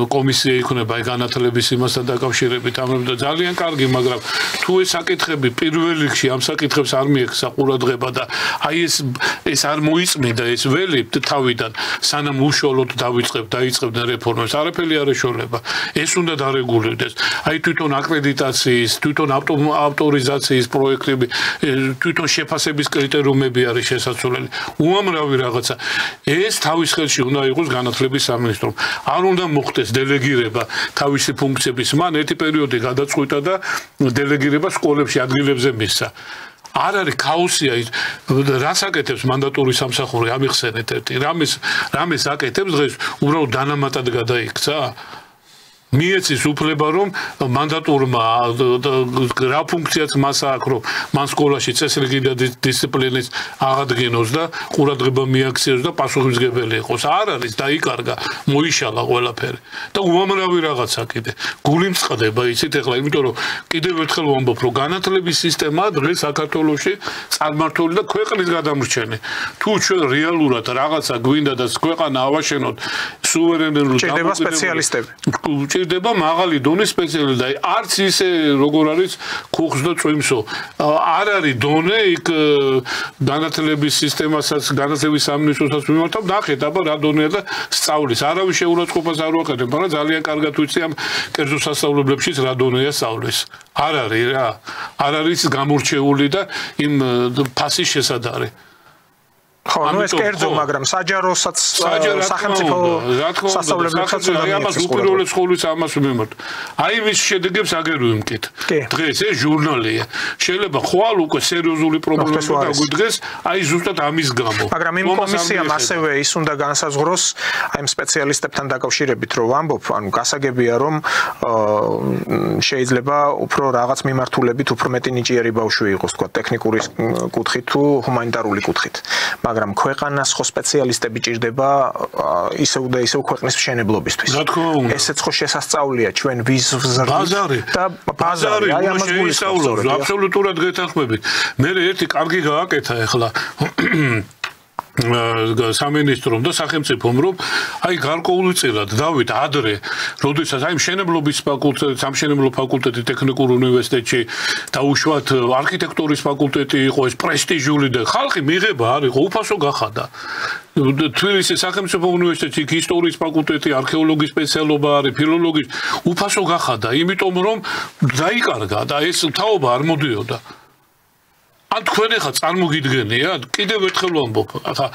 კომისია იქნება განათლების იმასთან დაკავშირებით, ამბობდა ძალიან კარგი, მაგრამ თუ ეს საკითხები პირველ რიგში ამ საკითხებს არ მიექცა ყურადღება და აი ეს არ მოიწმინდა ეს ველი თავიდან სანამ უშუალოდ დაიწყებდნენ რეფორმებს არაფერი არ ეშორება ეს უნდა დარეგულირდეს აი თვითონ აკრედიტაციის თვითონ ავტორიზაციის პროექტები თვითონ შეფასების კრიტერიუმები არის შესაძლებელი უამრავი რაღაცა ეს თავის ხელში უნდა იყოს განათლების სამინისტრომ არ უნდა მოხდეს დელეგირება თავისი ფუნქციების მან ერთი პერიოდი გადაწყვიტა და დელეგირება სკოლებში ადგილებზე მისცა არ არის ქაოსია ის რას აკეთებს მანდატური სამსახური ამიხსენეთ ერთი რამეს აკეთებს დღეს უბრალოდ დანამატად გადაიქცა მიეცის უფლება რომ მანდატურმა რა ფუნქციაც მას აქვს რომ მან სკოლაში წესრიგი და დისციპლინის აღადგინოს და ყურადღება მიაქციოს და პასუხისმგებელი იყოს არ არის დაიკარგა მოიშალა ყველაფერი და უამრავი რაღაცა კიდე გული მწყდება იცით ახლა იმიტომ რომ კიდევ ერთხელ ვამბობ რომ განათლების სისტემა დღეს საქართველოში წარმართული და ქვეყნის გადამრჩენი თუ ჩვენ რეალურად რაღაცა გვინდა და ქვეყანა ავაშენოთ სუვერენული ჭირდება სპეციალისტები ჭირდება მაღალი დონის სპეციალისტი და არც ისე როგორ არის ხუხს და წვიმსო არ არის დონე იქ განათლების სისტემასაც განათლების სამინისტროსაც მიმართავ ნახეთ აბა რა დონეა და სწავლის არავის შეურაცხყოფას არ ვაყენებ მაგრამ ძალიან კარგად ვიცი ამ კერძო სასწავლებლებშიც რა დონეა სწავლის არ არის რა არ არის გამორჩეული და იმ ფასის შესადარი ხო, ну ეს კერძო, მაგრამ საჯაროსაც სახელმწიფო სასწავლებლებსაც უნდა ამას უპირველეს ყოვლისა ამას ვიმართ. აი მის შედეგებს აგერ ვიმკით. დღეს ეს ჟურნალია. შეიძლება ხვალ უკვე სერიოზული პრობლემა დაგვიდგეს, აი ზუსტად ამის გამო. მაგრამ იმ კომისიამ ასევე ის უნდა განსაზღვროს აი იმ სპეციალისტებთან დაკავშირებით, რომ ვამბობ, ანუ გასაგებია, რომ შეიძლება უფრო რაღაც მიმართულებით უფრო მეტი ნიჭიერი ბავშვი იყოს, თქვა ტექნიკური კუთხით თუ ჰუმანიტარული კუთხით. მაგრამ ქვეყანას ხო სპეციალისტები ჭირდება ისევ და ისევ ქვეყნის მშენებლობისთვის. ესეც ხო შესასწავლია ჩვენ ბაზარი და ბაზარი აი ამას გულისხმობს. აბსოლუტურად გეთანხმებით. მე ერთი კარგი გააკეთა ახლა სამინისტრომ და სახელმწიფომ რომ აი გარკვეულწილად დავით ადრე როდესაც აი მშენებლობის ფაკულტეტი, სამშენებლო ფაკულტეტი ტექნიკურ უნივერსიტეტში დაუშვათ არქიტექტურის ფაკულტეტი იყო ეს პრესტიჟული და ხალხი მიღება არ იყო უფასო გახადა თბილისის სახელმწიფო უნივერსიტეტში ისტორიის ფაკულტეტი, არქეოლოგიის სპეციალობა არის, ფილოლოგიის უფასო გახადა, იმიტომ რომ დაიკარგა და ეს თაობა არ მოდიოდა. ან თქვენ ახლა წარმოგიდგენიათ, კიდევ ერთხელ ვამბობ, ახლა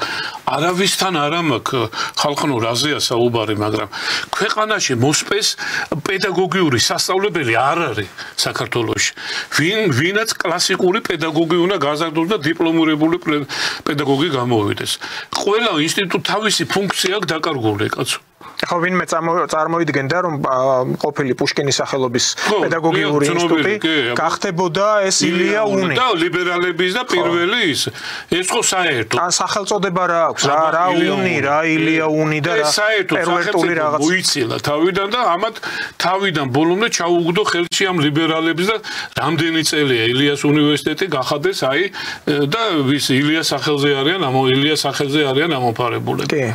არავისთან არ მაქვს ხალხნო რაზეა საუბარი, მაგრამ ქვეყანაში მოსპეს პედაგოგიური სასწავლებელი არ არის საქართველოში. ვინაც კლასიკური პედაგოგი უნდა გაზარდოს და დიპლომირებული პედაგოგი გამოვიდეს. ყველა ინსტიტუტი თავისი ფუნქცია აქვს დაკარგული, კაცო. ახლა ვინმე წარმოიდგენდა რომ ყოფილი პუშკინის სახელობის პედაგოგიური ინსტიტუტი გახდებოდა ეს ილია უნი და ლიბერალების და პირველი ის ხო საერთო ან სახელწოდება რა აქვს რა უნი რა ილია უნი და რა პერვერტული რაღაც მოიცილა თავიდან და ამათ თავიდან ბოლომდე ჩაუგდო ხელში ამ ლიბერალებს და რამდენი წელია ილიას უნივერსიტეტი გახადეს აი და ვის ილიას სახელზე არიან ამოფარებულები კი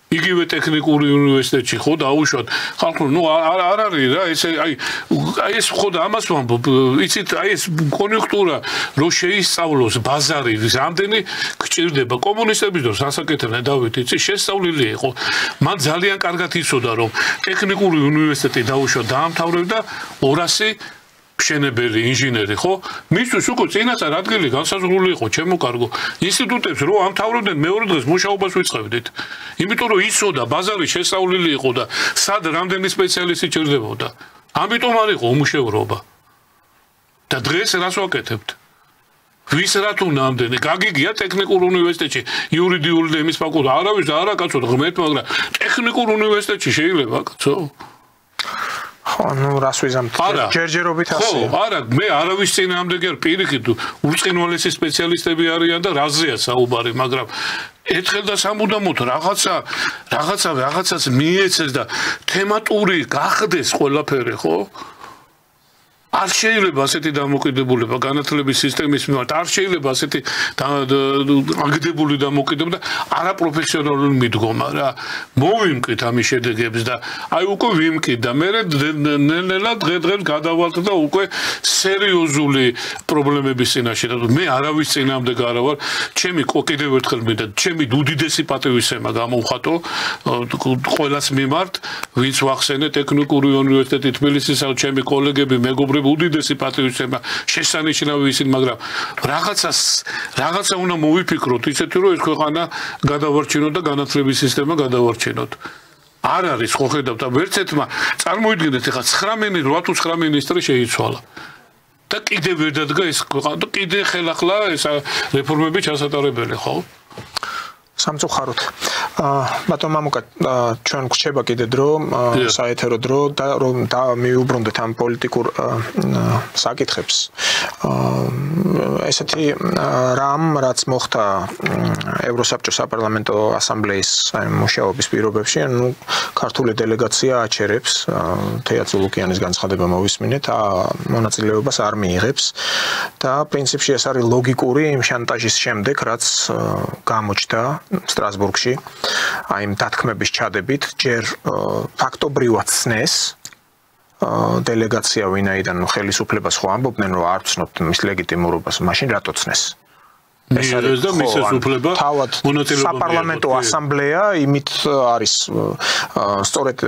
იგივე ტექნიკური უნივერსიტეტში ხო დაუშვათ ხალხო ნუ არ არის რა ეს აი ეს ხო და ამას ვამბობ იცით აი ეს კონიუნქტურა რო შეისწავლოს ბაზარი რამდენი გჭირდება კომუნისტების დროს ასაკეთებდნენ დავით იცი შესწავლილი იყო მან ძალიან კარგად იცოდა რომ ტექნიკური უნივერსიტეტი დაუშვათ დაამთავრებდა 200 მშენებელი ინჟინერი ხო მისთვის უკვე წინასწარ ადგილი განსაზღვრული იყო ჩემო კარგო ინსტიტუტებს რო ამთავრებდნენ მეორე დღეს მუშაობას ვიწყებდით იმიტომ რომ იცოდა ბაზარი შესწავლილი იყო და სად რამდენი სპეციალისტი ჭირდებოდა ამიტომ არ იყო უმუშევრობა და დღეს რას ვაკეთებთ ვის რა თუ ნამდვილი გაგიგია ტექნიკურ უნივერსიტეტში იურიდიული და იმის ფაკულტეტი არავის და არა კაცო ღმერთ მაგრამ ტექნიკურ უნივერსიტეტში შეიძლება კაცო ხო, ну, რას ვიზამთ? ჯერჯერობით ასე. ხო, არა, მე არავის წინააღმდეგი არ პირიქით, ურწყინვალესი სპეციალისტები არიან და რაზეა საუბარი, მაგრამ ერთხელ და სამუდამოდ რაღაცას მიეცეს და თემატური გახდეს ყველაფერი, ხო? არ შეიძლება ასეთი დამოკიდებულება განათლების სისტემის მიმართ არ შეიძლება ასეთი აგდებული დამოკიდებულება არაპროფესიონალური მიდგომა რა მოვიმკით ამის შედეგებს და აი უკვე ვიმკით და მე ნელ-ნელა დღე-დღეს გადავალთ და უკვე სერიოზული პრობლემების წინაშე და მე არავის წინამდე არა ვარ ჩემი კიდევ ერთხელ მინდა ჩემი უდიდესი პატივისცემა გამოვხატო ყველას მიმართ ვინც ვახსენე ტექნიკური უნივერსიტეტი თბილისის ჩემი კოლეგები მეგობრები უდიდესი პატივისცემა შესანიშნავი ისინი მაგრამ რაღაცა უნდა მოვიფიქროთ ისეთი რომ ეს ქვეყანა გადავარჩინოთ და განათლების სისტემა გადავარჩინოთ არ არის ხო ხედავთ და ვერცერთმა წარმოიდგინეთ ეხლა 8 თუ 9 მინისტრი შეიცვალა და კიდევ ვერ დადგა ეს ქვეყანა და კიდე ხელახლა ეს რეფორმები ჩასატარებელი ხო სამწუხაროდ ბატონ მამუკა ჩვენ გვჩება კიდე დრო საეთერო დრო და რომ მივუბრუნდეთ ამ პოლიტიკურ საკითხებს ესეთი რამ რაც მოხდა ევროსაბჭოს საპარლამენტო ასამბლეის მუშაობის პირობებში ანუ ქართული დელეგაცია აჩერებს თეა წულუკიანის განცხადება მოვისმინეთ მონაწილეობას არ მიიღებს და პრინციპში ეს არის ლოგიკური იმ შანტაჟის შემდეგ რაც გამოჩნდა სტრასბურგში აი იმ დათქმების ჩადებით ჯერ ფაქტობრივად ცნეს დელეგაცია ვინაიდან ხელისუფლებას ხო ამბობდნენ რომ არ ცნობთ მის ლეგიტიმურობას მაშინ რატო ცნეს ეს არის და მის უფლება მონაწილეობა საპარლამენტო ასამბლეა იმით არის სწორედ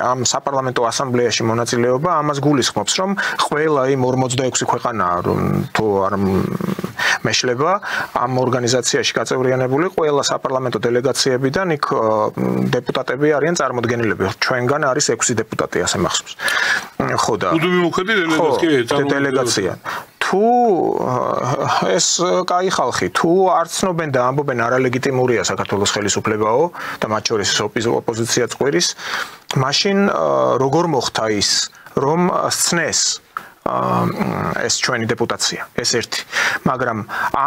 ამ საპარლამენტო ასამბლეაში მონაწილეობა ამას გულისხმობს რომ ყველა იმ 46 ქვეყანა რომ თუ არ მეშლება ამ ორგანიზაციაში გაწევრიანებული ყველა საპარლამენტო დელეგაციებიდან იქ დეპუტატები არიან წარმოდგენილები ჩვენგან არის 6 დეპუტატი ასე მახსოვს ხო და დელეგაცია თუ ეს კაი ხალხი თუ არ ცნობენ და ამბობენ არალეგიტიმურია საქართველოს ხელისუფლებაო და მათ შორის ოპოზიცია წყვირის მაშინ როგორ მოხდა ის რომ სცნეს ეს ჩვენი დეპუტაცია, ეს ერთი. მაგრამ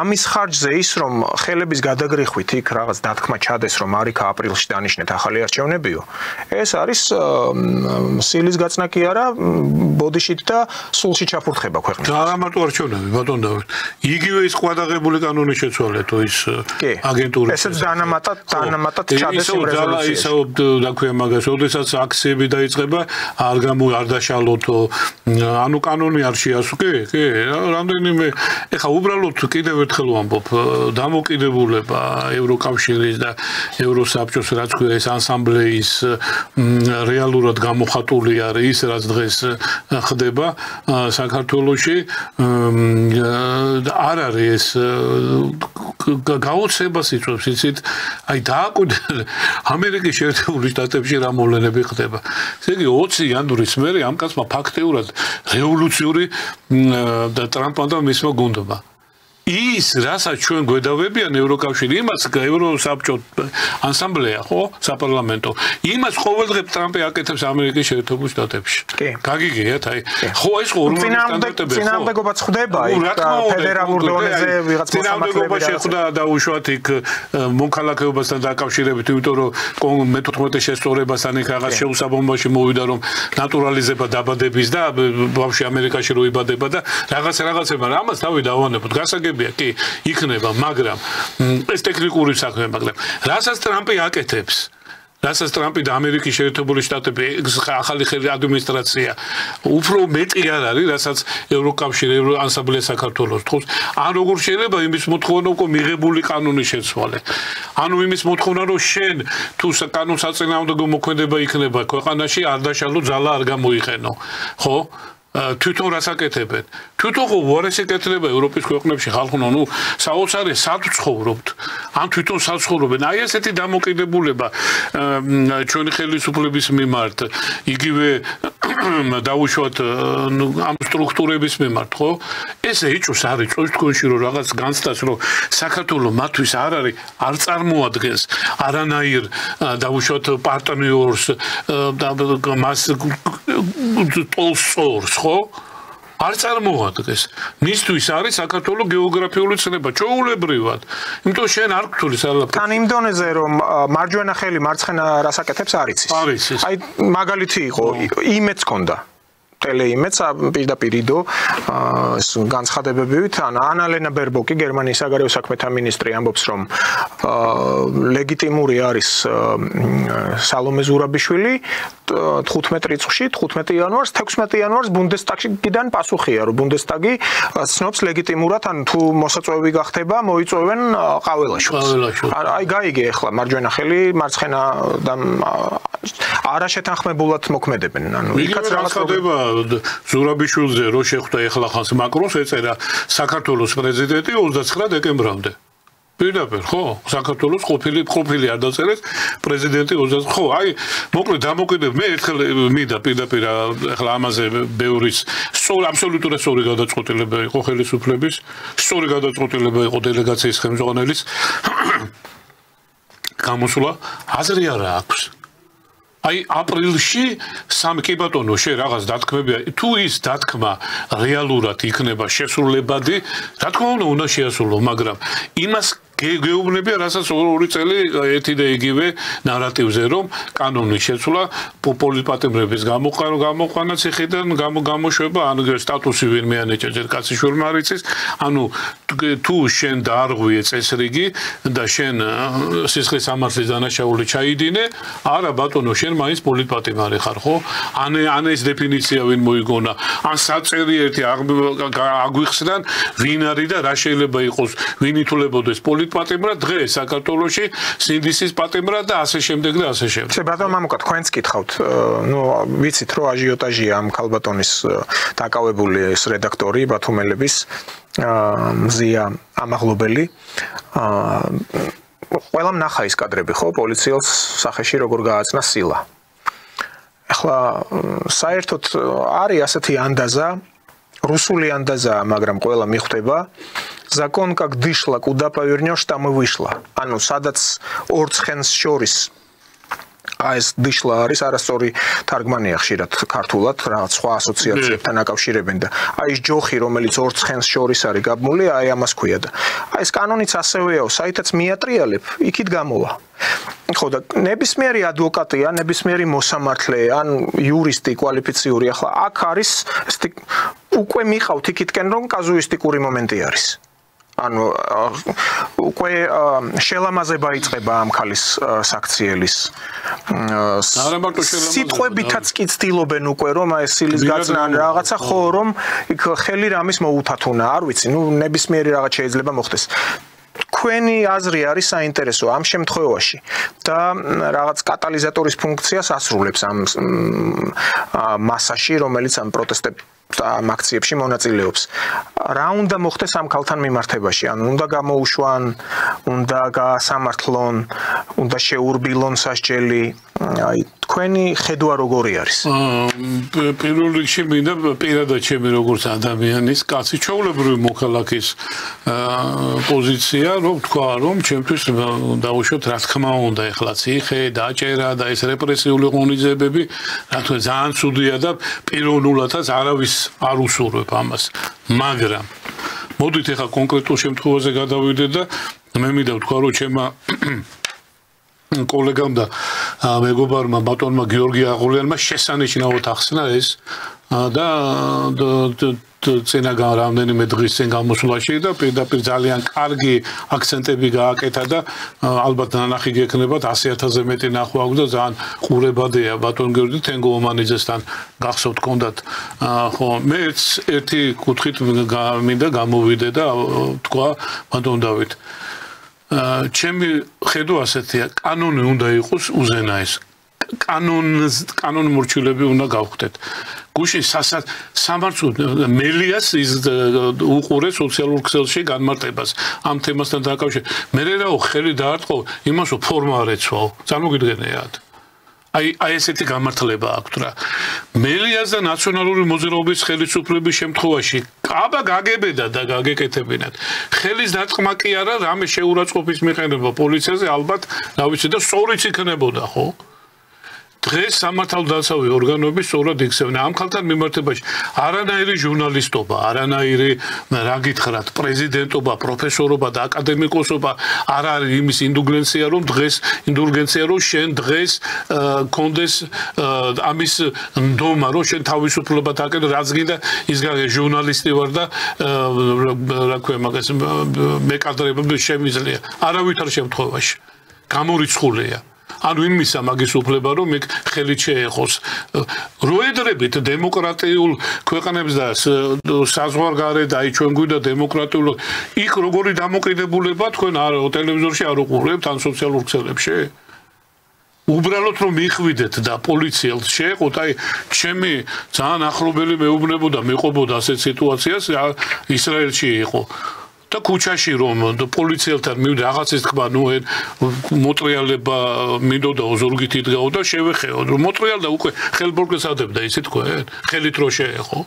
ამის ხარჯზე ის რომ ხელების გადაგრიხვით იქ რაღაც დათქმა ჩადეს რომ არიქა აპრილში დანიშნეთ ახალი არჩევნებიო, ეს არის სილის გაწნა კი არა, ბოდიშით და სულში ჩაფურთხება ქვეყნის. და არა მარტო არჩევნები, ბატონ დავით. იგივე ის ყვადაღებული კანონის შეცვალე თუ ის აგენტური. ესეც დანამატად ჩადეს იმ რეზოლუციაში. ისე დაქვია მაგას, როდესაც აქციები დაიწყება, არ დაშალოთო, ანუ კანონი არ შეასრულო, კი, რამდენიმე ეხა უბრალოდ კიდევ ერთხელ ვამბობ, დამოკიდებულება ევროკავშირის და ევროსაბჭოს რაც ქვია ეს ანსამბლეის რეალურად გამოხატული არის ის რაც დღეს ხდება საქართველოში არ არის ეს გაოცებას იწვევს იცით აი დააკვირდეთ ამერიკის შეერთებული შტატებში რა მოვლენები ხდება ესე იგი 20 იანვრის მერე ამ კაცმა ფაქტიურად რევოლუციური და ტრამპმა და მისმა გუნდმა ის რასაც ჩვენ გვედავებიან ევროკავშირი იმას ევროსაბჭო ანსამბლეა ხო საპარლამენტო იმას ყოველდღე ტრამპი აკეთებს ამერიკის შეერთებულ შტატებში გაგიგიათ აი ხო ეს სტანდარტები ხო წინააღმდეგობაც ხდება იქ ფედერალურ დონეზე ვიღაც მოსამართლეობა შეხვდა დაუშვათ იქ მოქალაქეობასთან დაკავშირებით იმიტომ რომ მე-14 შესწორებასთან იქ რაღაც შეუსაბამობაში მოვიდა რომ ნატურალიზება დაბადების და ბავშვი ამერიკაში რო იბადება და რაღაცებმა ამას თავი დავანებოთ გასაგებია კი იქნება მაგრამ ეს ტექნიკური საქმე მაგრამ რასაც ტრამპი აკეთებს რასაც ტრამპი და ამერიკის შეერთებული შტატები ახალი ადმინისტრაცია უფრო მეტი არ არის რასაც ევროკავშირი ანსამბლეა საქართველოს თხოვს ან როგორ შეიძლება იმის მოთხოვნა უკვე მიღებული კანონის შეცვალე ანუ იმის მოთხოვნა რომ შენ თუ კანონსაწინააღმდეგო მოქმედება იქნება ქვეყანაში არ დაშალო ძალა არ გამოიყენო ხო თვითონ რას აკეთებენ თვითონ უარესი კეთდება ევროპის ქვეყნებში ხალხო ნუ საოცარი სად ცხოვრობთ ან თვითონ სად ცხოვრობენ აი ესეთი დამოკიდებულება ჩვენი ხელისუფლების მიმართ იგივე დაუშვათ ამ სტრუქტურების მიმართ ხო ესე იჭოს არის წოს თქვენში რომ რაღაც განცდას რომ საქართველოს მათთვის არ არის არ წარმოადგენს არანაირ დაუშვათ პარტნიორს და მას ტოლსორს ხო არ წარმოადგენს მისთვის არის საქართველოს გეოგრაფიული ცნება ჩვეულებრივად იმიტომ შენ არ გთulis არაფერს თან იმ დონეზე რომ მარჯვენა ხელი მარცხენა რას აკეთებს არ იცის აი მაგალითი იყო იმეც ჰქონდა ტელეიმეც პირდაპირ იდო ეს განცხადებებით ან ანალენა ბერბოკი გერმანიის საგარეო საქმეთა მინისტრი ამბობს რომ ლეგიტიმური არის სალომე ზურაბიშვილი 15 რიცხვში 15 იანვარს 16 იანვარს ბუნდესტაგიდან პასუხია რომ ბუნდესტაგი ცნობს ლეგიტიმურად ან თუ მოსაწვევი გახდება მოიწვევენ ყაველაშვილს აი გაიგე ახლა მარჯვენა ხელი მარცხენა და არა შეთანხმებულად მოქმედებენ ანუ იქაც რაღაც ხდება ზურაბიშვილზე რო შეხვდა ეხლა ხანს მაკრონს ეწერა საქართველოს პრეზიდენტი 29 დეკემბრამდე პირდაპირ ხო საქართველოს ყოფილი არ დაწერეს პრეზიდენტი 29 ხო აი მოკლედ დამოკიდებ მე ერთხელ მინდა პირდაპირ ეხლა ამაზე ბევრის აბსოლუტურად სწორი გადაწყვეტილება იყო ხელისუფლების სწორი გადაწყვეტილება იყო დელეგაციის ხელმძღვანელის გამოსვლა აზრი არა აქვს აი აპრილში სამი კი ბატონო შე რაღაც დათქმებია თუ ის დათქმა რეალურად იქნება შესრულებადი რა თქმა უნდა შეასრულო მაგრამ იმას გეუბნებია რასაც 2 წელი ერთი და იგივე ნარატივზე რომ კანონის შეცვლა პოლიტპატიმრების გამოყვანა ციხიდან გამოშვება ან სტატუსი ვერ მეანეჭა ჯერ კაციშვილმა არიცის ანუ თუ შენ დაარღვიე წესრიგი და შენ სისხლის სამართლის დანაშაული ჩაიდინე არა ბატონო შენ მაინც პოლიტპატიმარი ხარ ხო ან ეს დეფინიცია ვინ მოიგონა ან საწერი ერთი აგვიხსნან ვინ არის და რა შეიძლება იყოს ვინ ითვლებოდეს პატიმრად დღეს საქართველოში სინდისის პატიმრად და ასე შემდეგ და ასე შემდეგ. შე ბატონ მამუკა თქვენც გითხავთ, ნუ ვიცით რომ აჟიოტაჟია ამ ქალბატონის დაკავებული ეს რედაქტორი ბათუმელების მზია ამაღლობელი. ყველამ ნახა ის კადრები ხო პოლიციელს სახეში როგორ გააცნა სილა. ახლა საერთოდ არის ასეთი ანდაზა русули андаза, მაგრამ ყველა მიხვდება закон как дышла, куда повернешь, там и вышла. ანუ სადაც ორ ცხენს შორის ეს დიშლა არის არასწორი თარგმანია ხშირად ქართულად რაღაც სხვა ასოციაციებთან აკავშირებენ და აი ეს ჯოხი რომელიც ორ ცხენს შორის არის გაბმული აი ამას ქვია და აი ეს კანონიც ასევეაო საითაც მიატრიალებ იქით გამოვა ხო და ნებისმიერი ადვოკატი ან ნებისმიერი მოსამართლე ან იურისტი კვალიფიციური ახლა აქ არის უკვე მიყავთ იქითკენ რომ კაზუისტიკური მომენტი არის ანუ უკვე შელამაზება იწყება ამ ქალის საქციელის სიტყვებითაც კი ცდილობენ უკვე რომ აი სილის გაწნა ან რაღაცა ხო რომ იქ ხელი რამის მოუთათუნა არ ვიცი ნუ ნებისმიერი რაღაც შეიძლება მოხდეს თქვენი აზრი არის საინტერესო ამ შემთხვევაში და რაღაც კატალიზატორის ფუნქციას ასრულებს ამ მასაში რომელიც ამ პროტესტებს ამ აქციებში მონაწილეობს. რა უნდა მოხდეს ამ ქალთან მიმართებაში? ანუ უნდა გამოუშვან, უნდა გაასამართლონ, უნდა შეურბილონ სასჯელი. აი, თქვენი ხედვა როგორი არის? პირველ რიგში მინდა პირადად ჩემი როგორც ადამიანის, კაცი ჩვეულებრივი მოქალაქის პოზიცია, რომ თქვა, რომ ჩემთვის დაუშვათ რა თქმა უნდა, ეხლა ციხე, დაჭერა და ეს რეპრესიული ღონისძიებები, რა თქმა უნდა, ძალიან ცუდია და პიროვნულადაც არავის არ უსურვებ ამას. მაგრამ მოდით ეხლა კონკრეტულ შემთხვევაზე გადავიდეთ და მე მინდა ვთქვა, რომ ჩემმა კოლეგამ და მეგობარმა ბატონმა გიორგი აღულიანმა შესანიშნავად ახსნა ეს და წინა რამდენიმე დღის წინ გამოსვლაში და პირდაპირ ძალიან კარგი აქცენტები გააკეთა და ალბათ ნანახი გექნებათ 100,000-ზე მეტი ნახვა აქვს და ძალიან ყურებადია ბატონ გიორგი თენგო ომანიძესთან გახსოვთ კონდათ ხო მე ერთი კუთხით მინდა გამოვიდე და თქვა ბატონ დავით ჩემი ხედვა ასეთია კანონი უნდა იყოს უზენაეს კანონ მორჩილები უნდა გავხდეთ გუშინ სამართლო მელიას უყურე სოციალურ ქსელში განმარტებას ამ თემასთან დაკავშირებით მე რაო ხელი დაარტყო იმასო ფორმა არ ეცვაო წარმოგიდგენიათ აი ესეთი გამართლება აქვს რა მელიას და ნაციონალური მოძრაობის ხელისუფლების შემთხვევაში აბა გაგებედა და გაგეკეთებინათ ხელის დარტყმა კი არა რამე შეურაცხყოფის მიყენება პოლიციაზე ალბათ რა ვიცი და სწორიც იქნებოდა ხო დღეს სამართალდაცავი ორგანოები სწორად იქცევენ ამ ქალთან მიმართებაში არანაირი ჟურნალისტობა არანაირი რა გითხრათ პრეზიდენტობა პროფესორობა და აკადემიკოსობა არ არის იმის ინდულგენცია რომ შენ დღეს კონდეს ამის ნდომა რომ შენ თავისუფლება დაკეთო რაც გინდა ის ჟურნალისტი ვარ და რა ქვია მაგას მეკადრეები შემიძლია არავითარ შემთხვევაში გამორიცხულია ანუ იმისა მაგის უფლება რომ იქ ხელით შეეხოს როედრებით დემოკრატიულ ქვეყნებს და საზღვარგარეთ აი ჩვენ გვიდა დემოკრატიულ იქ როგორი დამოკიდებულება თქვენ არ ტელევიზორში არ უყურებთ ან სოციალურ ქსელებში უბრალოდ რომ მიხვიდეთ და პოლიციელს შეეყოთ აი ჩემი ძალიან ახლობელი მეუბნებოდა მეყობოდა ასეთ სიტუაციას ისრაელში იყო და ქუჩაში რომ პოლიციელთან მივიდა რაღაცის თქვა ნუ მოტრიალება მინდოდა ოზურგით იდგაო და შევეხეო რომ მოტრიალდა უკვე ხელბორტეს ადებდა ისე თქვენ ხელით რო შეეხო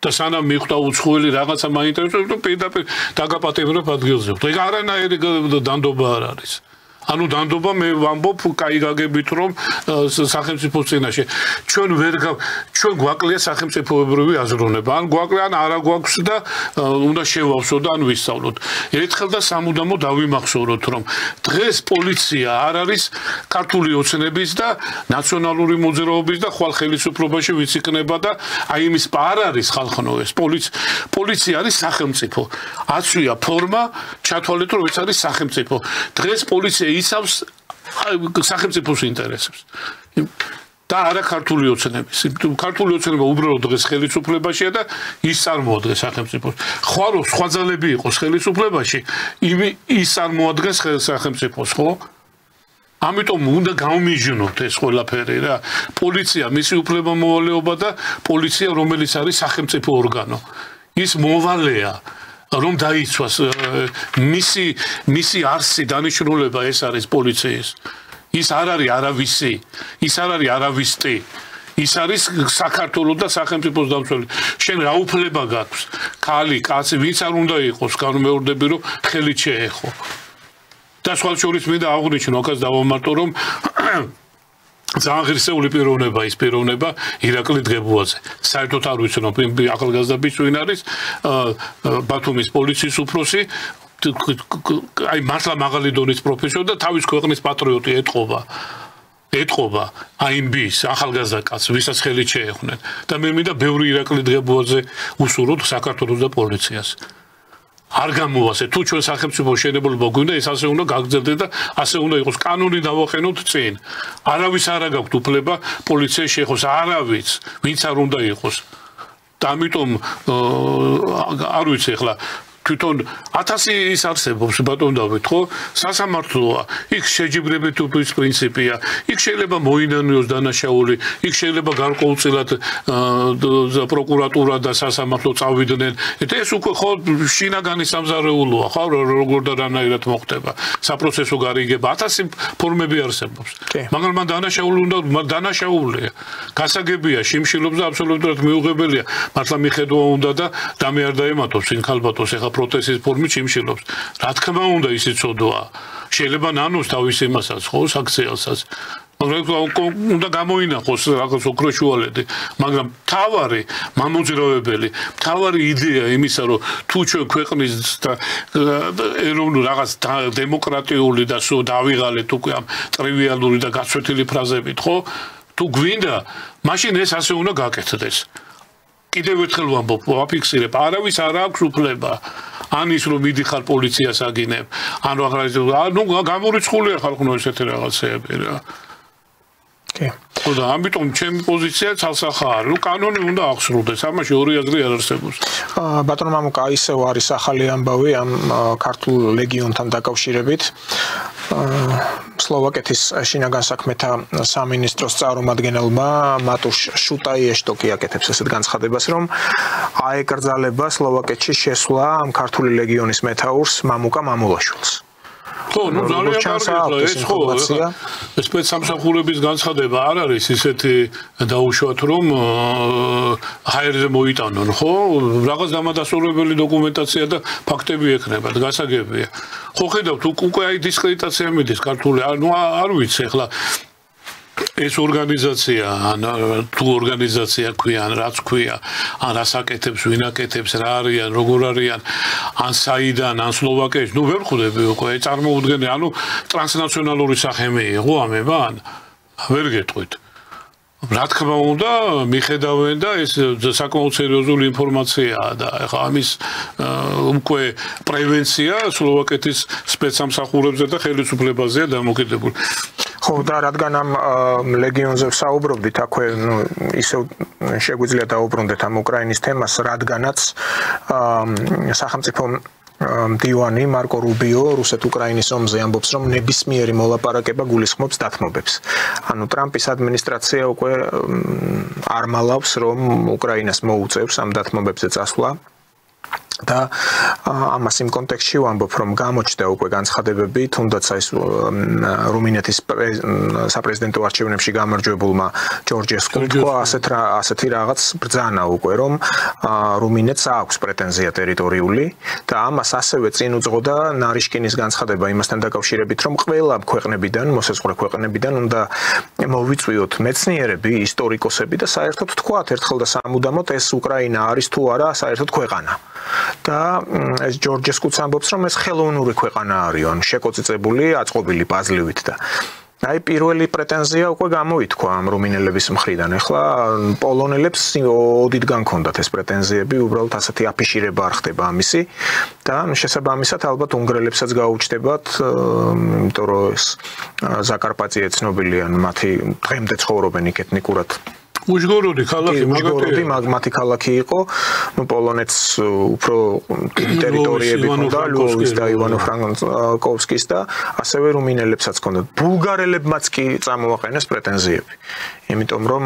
და სანამ მიხვდა უცხოელი რაღაცა მაინტერესებს და პირდაპირ დაგაპატიმრებ ადგილზე ეგ არანაირი დანდობა არ არის ანუ დანდობა მე ვამბობ კაი გაგებით რომ სახელმწიფოს წინაშე ჩვენ გვაკლია სახელმწიფოებრივი აზროვნება ან გვაკლია ან არა გვაქვს და უნდა შევავსო და ან ვისწავლოთ ერთხელ და სამუდამო დავიმახსოვროთ რომ დღეს პოლიცია არ არის ქართული ოცნების და ნაციონალური მოძრაობის და ხვალ ხელისუფლებაში ვიც იქნება და აი იმის არ არის ხალხნო ეს პოლიცია არის სახელმწიფო აცვია ფორმა ჩათვალეთ რომ ეს არის სახელმწიფო დღეს პოლიცია იცავს სახელმწიფოს ინტერესებს და არა ქართული ოცნების. ქართული ოცნება უბრალოდ დღეს ხელისუფლებაშია და ის წარმოადგენს სახელმწიფოს. ხო რომ სხვა ძალები იყოს ხელისუფლებაში, ის წარმოადგენს სახელმწიფოს, ხო? ამიტომ უნდა გამიჯნოთ ეს ყველაფერი რა. პოლიცია, მისი უფლებამოვალეობა და პოლიცია, რომელიც არის სახელმწიფო ორგანო. ის მოვალეა რომ დაიცვას მისი არსი დანიშნულება ეს არის პოლიციის ის არ არის არავისი ის არ არის არავისტი ის არის საქართველოს და სახელმწიფოს დამცველი შენ რა უფლება გაქვს ქალი კაცი ვინც არ უნდა იყოს განმეორდები რომ ხელით შეეხო და სხვა შორის მინდა აღვნიშნო აქაც დავამარტო რომ ძალიან ღირსეული პიროვნება ის პიროვნება ირაკლი დღებუაძე. საერთოდ არ ვიცი რომ ახალგაზრდა ბიჭი ვინ არის ბათუმის პოლიციის უფროსი აი მართლა მაღალი დონის პროფესიო და თავის ქვეყნის პატრიოტი ეთყობა აი იმის ახალგაზრდა კაცს ვისაც ხელით შეეხნენ და მე მინდა ბევრი ირაკლი დღებუაძე უსურვოთ საქართველოს და პოლიციას. არ გამოვასე თუ ჩვენ სახელმწიფო შედებულება გვინდა ეს ასე უნდა გაგრძელდეს და ასე უნდა იყოს კანონი დავაყენოთ წინ. არავის არ აქვს უფლება პოლიციაში შეეხოს არავის ვინც არ უნდა იყოს. და ამიტომ არ ვიცი ახლა თვითონ 1000 ის არსებობს ბატონ დავით ხო სასამართლოა იქ შეჯიბრებით უფლის პრინციპია იქ შეიძლება მოინანიოს დანაშაული იქ შეიძლება გარკვეულწილად პროკურატურა და სასამართლო წავიდნენ ეს უკვე ხო შინაგანი სამზარეულოა ხო როგორ და რანაირად მოხდება საპროცესო გარიგება 1000 ფორმები არსებობს მაგრამ მან დანაშაული უნდა დანაშაულია გასაგებია შიმშილობს და აბსოლუტურად მიუღებელია მართლა მიხედვა უნდა და დამე არ დაემატოს იმ ქალბატონს ეხა პროტესტის ფორმით იმშილობს. რა თქმა უნდა ისიც ცოდვაა. შეიძლება ნანოს თავის იმასაც ხო საქციელსაც. მაგრამ უნდა გამოინახოს რაღაც ოქრო შუალედი. მაგრამ თავარი მამოძრავებელი, თავარი იდეა იმისა რომ თუ ჩვენ ქვეყნის და ეროვნულ რაღაც დემოკრატიული და სულ დავიღალეთ უკვე ამ ტრივიალური და გაცვეთილი ფრაზებით ხო? თუ გვინდა, მაშინ ეს ასე უნდა გაკეთდეს. კიდევ ერთხელ ვამბობ, ვაფიქსირებ, არავის არ აქვს უფლება. ან ის რომ მიდიხარ პოლიციას აგინებ, ან ნუ გამორიცხულია ხალხო ესეთი რაღაცეები რა. კი. და ამიტომ ჩემი პოზიცია ცალსახაა. ნუ კანონი უნდა აღსრულდეს, ამაში ორი აზრი არ არსებობს. ბატონ მამუკა, ისევ არის ახალი ამბავი ამ ქართულ ლეგიონთან დაკავშირებით. სლოვაკეთის შინაგან საქმეთა სამინისტროს წარმომადგენელმა მატუშ შუტაიეშტოკი აკეთებს ესეთ განცხადებას, რომ აეკრძალება სლოვაკეთში შესვლა ამ ქართული ლეგიონის მეთაურს მამუკა მამულაშვილს. ხო, ნუ ძალიან კარგია ეს ხო, სპეცსამსახურების განცხადება არ არის ისეთი დაუშვათ რომ ჰაერზე მოიტანონ, ხო? რაღაც დამადასტურებელი დოკუმენტაცია და ფაქტები ექნებათ, გასაგებია. ხო ხედავთ, უკვე აი დისკრედიტაცია მიდის ქართული, ნუ არ ვიცი ახლა ეს ორგანიზაცია ან თუ ორგანიზაცია ქვია ან რაც ქვია ან რას აკეთებს ვინ აკეთებს რა არიან როგორ არიან ან საიდან ან სლოვაკეთში ნუ ვერ ხვდები უკვე წარმოუდგენელი ანუ ტრანსნაციონალური სახე მიიღო ამებან ვერ გეტყვით რა თქმა უნდა მიხედავენ და ეს საკმაოდ სერიოზული ინფორმაციაა და ახლა ამის უკვე პრევენცია სლოვაკეთის სპეცსამსახურებზე და ხელისუფლებაზეა დამოკიდებული ხო და რადგან ამ ლეგიონზე ვსაუბრობდით აქვე ნუ ისევ შეგვიძლია დაუბრუნდეთ ამ უკრაინის თემას რადგანაც სახელმწიფო მდივანი მარკო რუბიო რუსეთ-უკრაინის ომზე ამბობს რომ ნებისმიერი მოლაპარაკება გულისხმობს დათმობებს. ანუ ტრამპის ადმინისტრაცია უკვე არ მალავს რომ უკრაინას მოუწევს ამ დათმობებზე წასვლა. და ამას იმ კონტექსტში ვამბობ რომ გამოჩნდა უკვე განცხადებები თუნდაც აი რუმინეთის საპრეზიდენტო არჩევნებში გამარჯვებულმა ჯორჯესკუმ თქვა ასეთი რაღაც ბრძანა უკვე რომ რუმინეთს აქვს პრეტენზია ტერიტორიული და ამას ასევე წინ უძღოდა ნარიშკინის განცხადება იმასთან დაკავშირებით რომ ყველა ქვეყნებიდან მოსაზღვრე ქვეყნებიდან უნდა მოვიწვიოთ მეცნიერები ისტორიკოსები და საერთოდ თქვათ ერთხელ და სამუდამოდ ეს უკრაინა არის თუ არა საერთოდ ქვეყანა და ეს ჯორჯესკუც ამბობს რომ ეს ხელოვნური ქვეყანა არის ან შეკოწიწებული აწყობილი პაზლივით და აი პირველი პრეტენზია უკვე გამოითქვა ამ რუმინელების მხრიდან ახლა პოლონელებს ოდითგან ქონდათ ეს პრეტენზიები უბრალოდ ასეთი აფიშირება არ ხდება ამისი და შესაბამისად ალბათ უნგრელებსაც გაუჩნდებათ იმიტომ რომ ეს ზაკარპატიე ცნობილია მათი დღემდე ცხოვრობენ იქ ეთნიკურად უჟგოროდი ქალაქი მათი ქალაქი იყო ნუ პოლონეთს უფრო ტერიტორიები ჰქონდა ლვოვის და ივანო-ფრანკოვსკის და ასევე რუმინელებსაც ჰქონდათ ბულგარელებმაც კი წამოაყენეს პრეტენზიები იმიტომ რომ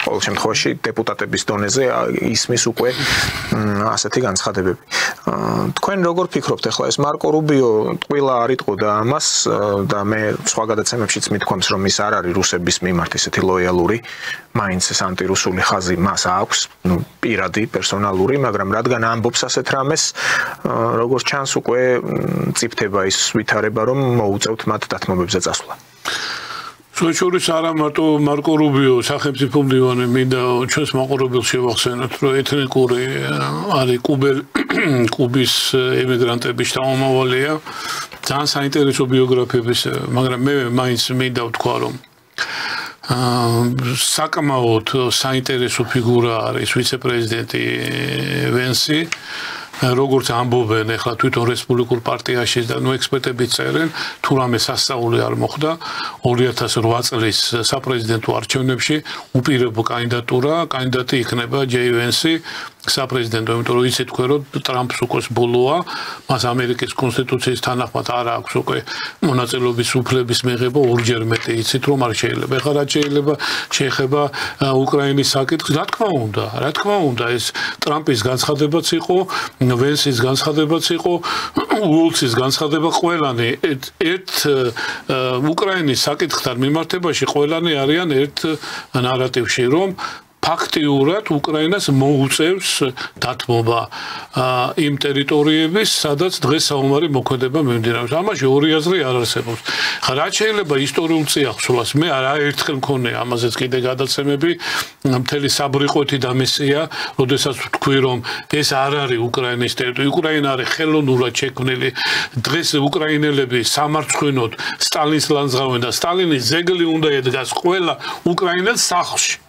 ყოველ შემთხვევაში დეპუტატების დონეზე ისმის უკვე ასეთი განცხადებები. თქვენ როგორ ფიქრობთ ახლა ეს მარკო რუბიო ტყუილა არ იტყოდა ამას და მე სხვა გადაცემებშიც მithქვამს რომ ის არ არის რუსების მიმართ ისეთი ლოიალური, მაინც ეს ანტირუსული ხაზი მას აქვს, ნუ პირადი, პერსონალური, მაგრამ რადგან ამბობს ასეთ რამეს, როგორც ჩანს უკვე წიფთება ის ვითარება რომ მოუწევთ მათ დათმობებზე წასვლა. შოშორის არა მარტო მარკო რუბიო სახელმწიფო მდივანი მინდა ჩვენს მაყურებელს შევახსენოთ რომ ეთნიკური არის კუბის ემიგრანტების შთამომავალია ძალიან საინტერესო ბიოგრაფიების მაგრამ მე მაინც მინდა ვთქვა რომ საკმაოდ საინტერესო ფიგურა არის ვიცე-პრეზიდენტი ვენსი როგორც ამბობენ ახლა თვითონ რესპუბლიკურ პარტიაში და ნუ ექსპერტები წერენ თუ რამე სასწაული არ მოხდა 2008 წლის საპრეზიდენტო არჩევნებში უპირობო კანდიდატი იქნება ჯეი ვენსი საპრეზიდენტო იმიტომ რომ იცით თქვენ რომ ტრამპს უკვე ბოლოა მას ამერიკის კონსტიტუციის თანახმად არ აქვს უკვე მონაწილეობის უფლების მიღება ორჯერ მეტი იცით რომ არ შეიძლება ეხლა რაც შეიძლება უკრაინის საკითხს რა თქმა უნდა ეს ტრამპის განცხადებაც იყო ვენსის განცხადებაც იყო უოლცის განცხადება ყველანი ერთ უკრაინის საკითხთან მიმართებაში ყველანი არიან ერთ ნარატივში რომ ფაქტიურად უკრაინას მოუწევს დათმობა იმ ტერიტორიების, სადაც დღეს საომარი მოქმედება მიმდინარეობს. ამაში ორი აზრი არ არსებობს. რაც შეიძლება ისტორიულ წიაღსვლას, მე არაერთხელ მქონია ამაზეც კიდე გადაცემები, მთელი საბრიყვეთი დამესია, როდესაც ვთქვი რომ ეს არ არის უკრაინის ტერიტორია, უკრაინა არის ხელოვნურად შექმნილი. დღეს უკრაინელები სამარცხვინოდ სტალინის ლანძღავენ და სტალინის ძეგლი უნდა ედგას ყველა უკრაინელ სახლში.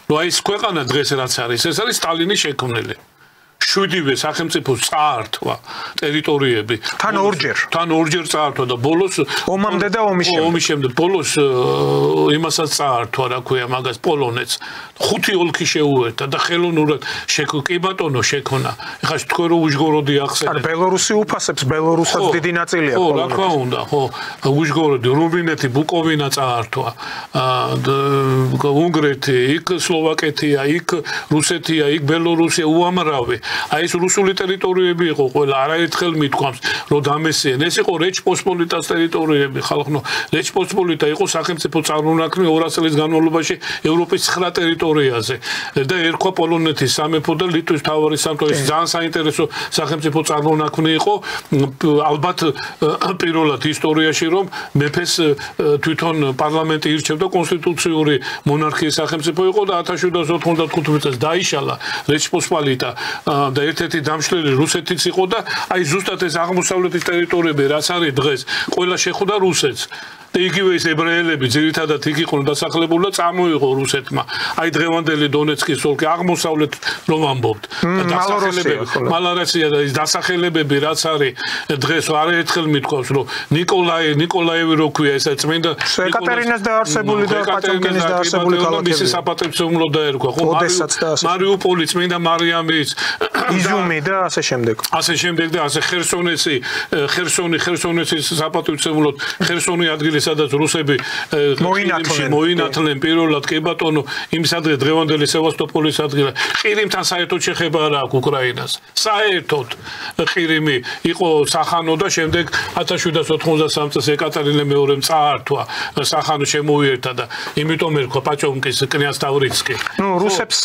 Ну, а из ქვეყანა დღეს რაც არის, ეს არის სტალინის შექმნილი. 7-ვე სახელმწიფოს წაართვა ტერიტორიები. თან ორჯერ წაართვა და ბოლოს ომამდე და ომის შემდეგ ბოლოს იმასაც წაართვა, რა ქვია, მაგას პოლონეთს 5 ოლქი შეუერთდა და ხელოვნურად კი ბატონო შექმნა. ეხლა თქვენ რომ უჟგოროდი ახსენეთ. არ ბელორუსი უფასებს, ბელორუსაც დიდი ნაწილია პოლონეთს. ხო, რა თქმა უნდა, ხო. უჟგოროდი, რუმინეთი, ბუკოვინა წაართვა. უნგრეთი, იქ სლოვაკეთია, იქ რუსეთია, იქ ბელორუსია უამრავი. აი ეს რუსული ტერიტორიები იყო ყველა არაერთხელ მithქვამს რომ დამესიენ ეს იყო რეჩპოსპოლიტას ტერიტორიები ხალხო რეჩპოსპოლიტა იყო სახელმწიფო წარმონაქმნი 200 წლის განმავლობაში ევროპის 9 ტერიტორიაზე და ერქვა პოლონეთის სამეფო და ლიტვის მთავარი სამეფო ეს ძალიან საინტერესო სახელმწიფო წარმონაქმნი იყო ალბათ პირველად ისტორიაში რომ მეფეს თვითონ პარლამენტი ირჩევდა კონსტიტუციური მონარქიის სახელმწიფო იყო და 1795 წელს დაიშალა რეჩპოსპოლიტა და ერთ-ერთი დამშლელი რუსეთიც იყო და აი ზუსტად ეს აღმოსავლეთის ტერიტორიები რაც არის დღეს ყველა შეხვდა რუსეთს და იგივე ეს ებრაელები ძირითადად იქ იყვნენ დასახლებული და წამოიღო რუსეთმა აი დღევანდელი დონეცკის ოლქი აღმოსავლეთ რომ ამბობთ მალაროსია და ეს დასახელებები რაც არის დღეს არაერთხელ მithქვავს რომ ნიკოლაევი რო ქვია ეს წმინდა ეკატერინეს დაარსებული და პაჭონკინის დაარსებული ქალაქები მისი საპატრიარქო დაერქვა ხო მარიუპოლი წმინდა მარიამის იზუმი და ასე შემდეგ და ასე ხერსონის საპატრიარქო ხერსონი ადგილი სადაც რუსები მოინათლენ პირველად კი ბატონო იმ სადღე დღევანდელი სევასტოპოლის ადგილი ყირიმთან საერთოდ შეხება არ აქვს უკრაინას საერთოდ ყირიმი იყო სახანო და შემდეგ 1793 წელს ეკატერინე მეორემ წაართვა სახანო შემოიერთა და იმიტომ ერქვა პაჭონკის კნიაზ თავრიცკი ნუ რუსებს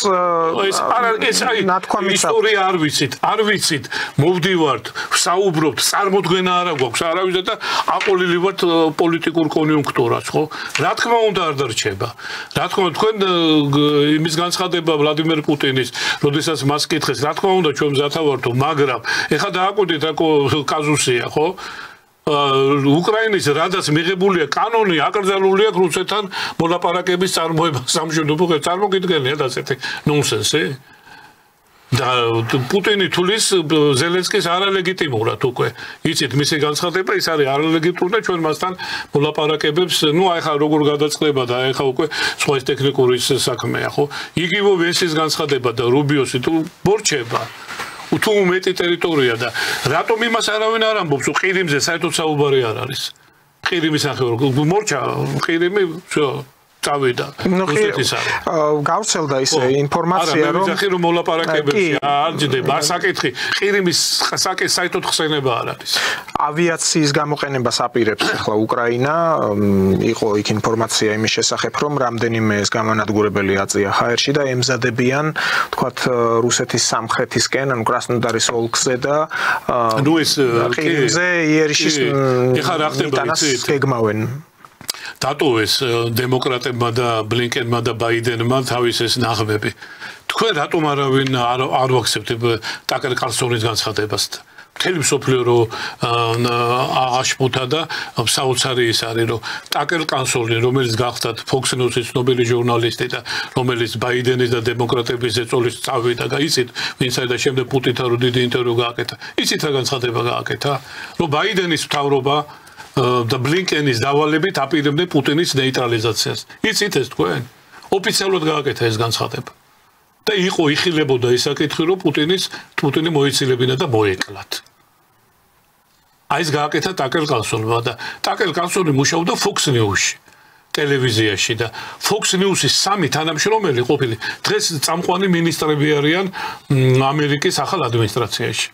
ეს ისტორია არ ვიცით მოვდივართ საუბრობთ წარმოდგენა არ აქვს არავის და აყოლილი ვართ პოლიტიკურ კონიუნქტურას ხო რა თქმა უნდა არ დარჩება რა თქმა უნდა თქვენ იმის განცხადება ვლადიმერ პუტინის როდესაც მას კითხეს რა თქმა უნდა ჩვენ მზათა ვართო მაგრამ ეხლა დააკვირდით რა კაზუსია ხო უკრაინის რადაც მიღებულია კანონი აკრძალული აქვს რუსეთთან მოლაპარაკების წარმოება სამშვიდობო წარმოგიდგენია და ასეთი ნონსენსი და პუტინი თulis ზელენსკის არალეგიტიმურად უკვე იცით მისი განცხადება ის არის არალეგიტიმური და ჩვენ მასთან მოლაპარაკებებს ნუ ახლა როგორ გადაწყდება და ახლა უკვე სხვა ტექნიკური საქმეა ხო იგივე ვენსის განცხადება და რუბიოსი თუ მორჩება თუ მეტი ტერიტორია და რატომ იმას არავინ არ ამბობს ყირიმზე საერთოდ საუბარი არ არის ყირიმის ახლა მორჩა ყირიმი წავიდა რუსეთის არის გავრცელდა ისე ინფორმაცია რომ რომ მოლაპარაკებებში არ ჯდება არ საკითხი ყირიმის საკითხი საერთოდ ხსენება არ არის ავიაციის გამოყენებას აპირებს ახლა უკრაინა იყო იქ ინფორმაცია იმის შესახებ რომ რამდენიმე ეს გამანადგურებელი აწია ჰაერში და ემზადებიან თქვათ რუსეთის სამხრეთისკენ ანუ კრასნოდარის ოლქზე და ნუ ეს ყირიმზე იერიშის ეხლა რა ხდება იცით გეგმავენ დატოვეს დემოკრატებმა და ბლინკენმა და ბაიდენმა თავის ეს ნაღმები. თქვენ რატომ არავინ არ ვაქცევთ ტაკერ კარლსონის განცხადებას? მთელი მსოფლიო რო აშფოთა და საოცარი ის არის რომ ტაკერ კარლსონი რომელიც გახდათ Fox News-ის ცნობილი ჟურნალისტი და რომელიც ბაიდენის და დემოკრატების ეწოლის წავიდა და იცით ვინც არის და შემდეგ პუტინთან რო დიდი ინტერვიუ გააკეთა იცით რა განცხადება გააკეთა რომ ბაიდენის მთავრობა და ბლინკენის დავალებით აპირებდნენ პუტინის ნეიტრალიზაციას იცით ეს თქვენ ოფიციალურად გააკეთა ეს განცხადება და იყო იხილებოდა ეს საკითხი რომ პუტინი მოიცილებინა და მოეკლათ აი ეს გააკეთა ტაკერ კარლსონმა და ტაკერ კარლსონი მუშაობდა Fox News-ში ტელევიზიაში და Fox News-ის 3 თანამშრომელი ყოფილი დღეს წამყვანი მინისტრები არიან ამერიკის ახალ ადმინისტრაციაში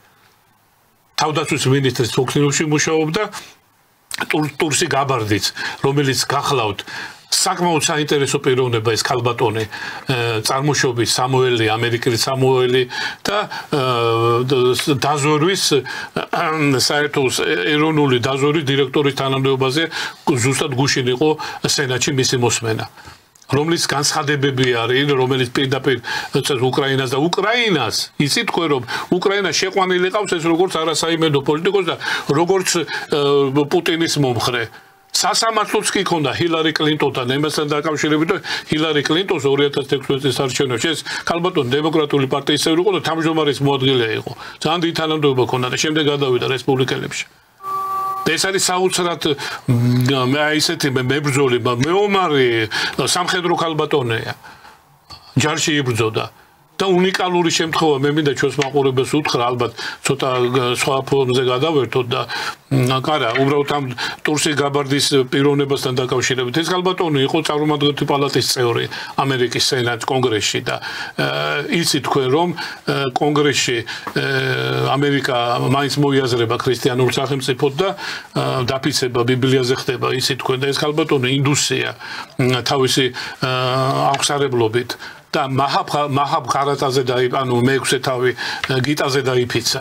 თავდაცვის მინისტრის Fox News-ში მუშაობდა ტურსი გაბარდიც რომელიც გახლავთ საკმაოდ საინტერესო პიროვნება ეს ქალბატონი წარმოშობის სამუელი ამერიკელი სამუელი და დაზვერვის საერთო ეროვნული დაზვერვის დირექტორის თანამდებობაზე ზუსტად გუშინ იყო სენატში მისი მოსმენა რომლის განცხადებები არის რომელიც პირდაპირ უკრაინას და უკრაინას იცით თქვენ რომ უკრაინა შეყვანილი ყავს ეს როგორც არასაიმედო პოლიტიკოსი და როგორც პუტინის მომხრე სასამართლოც კი ქონდა ჰილარი კლინტონთან ემასთან დაკავშირებით და ჰილარი კლინტონს 2016 წლის არჩევნებში ეს ქალბატონი დემოკრატიული პარტიის წევრი იყო და თავმჯდომარის მოადგილე იყო ძალიან დიდი თანამდებობა ქონდა და შემდეგ გადავიდა რესპუბლიკელებში ეს არის საოცრად ესეთი მებრძოლი მეომარი სამხედრო ქალბატონია ჯარში იბრძოდა და უნიკალური შემთხვევა მე მინდა ჩვენს მაყურებელს უთხრა ალბათ ცოტა სხვა ფორმაზე გადავერთოთ და კარა უბრალოდ ამ ტურსი გაბარდის პიროვნებასთან დაკავშირებით ეს ქალბატონი იყო წარმომადგენელთა პალატის წევრი ამერიკის სენატ კონგრესში და იცით თქვენ რომ კონგრესში ამერიკა მაინც მოიაზრება ქრისტიანულ სახელმწიფოდ და დაფიცება ბიბლიაზე ხდება იცით თქვენ და ეს ქალბატონი ინდუსია თავისი აღსარებლობით და მაჰაბ ხარატაზე ანუ მეექვსე თავი გიტაზე დაიფიცა.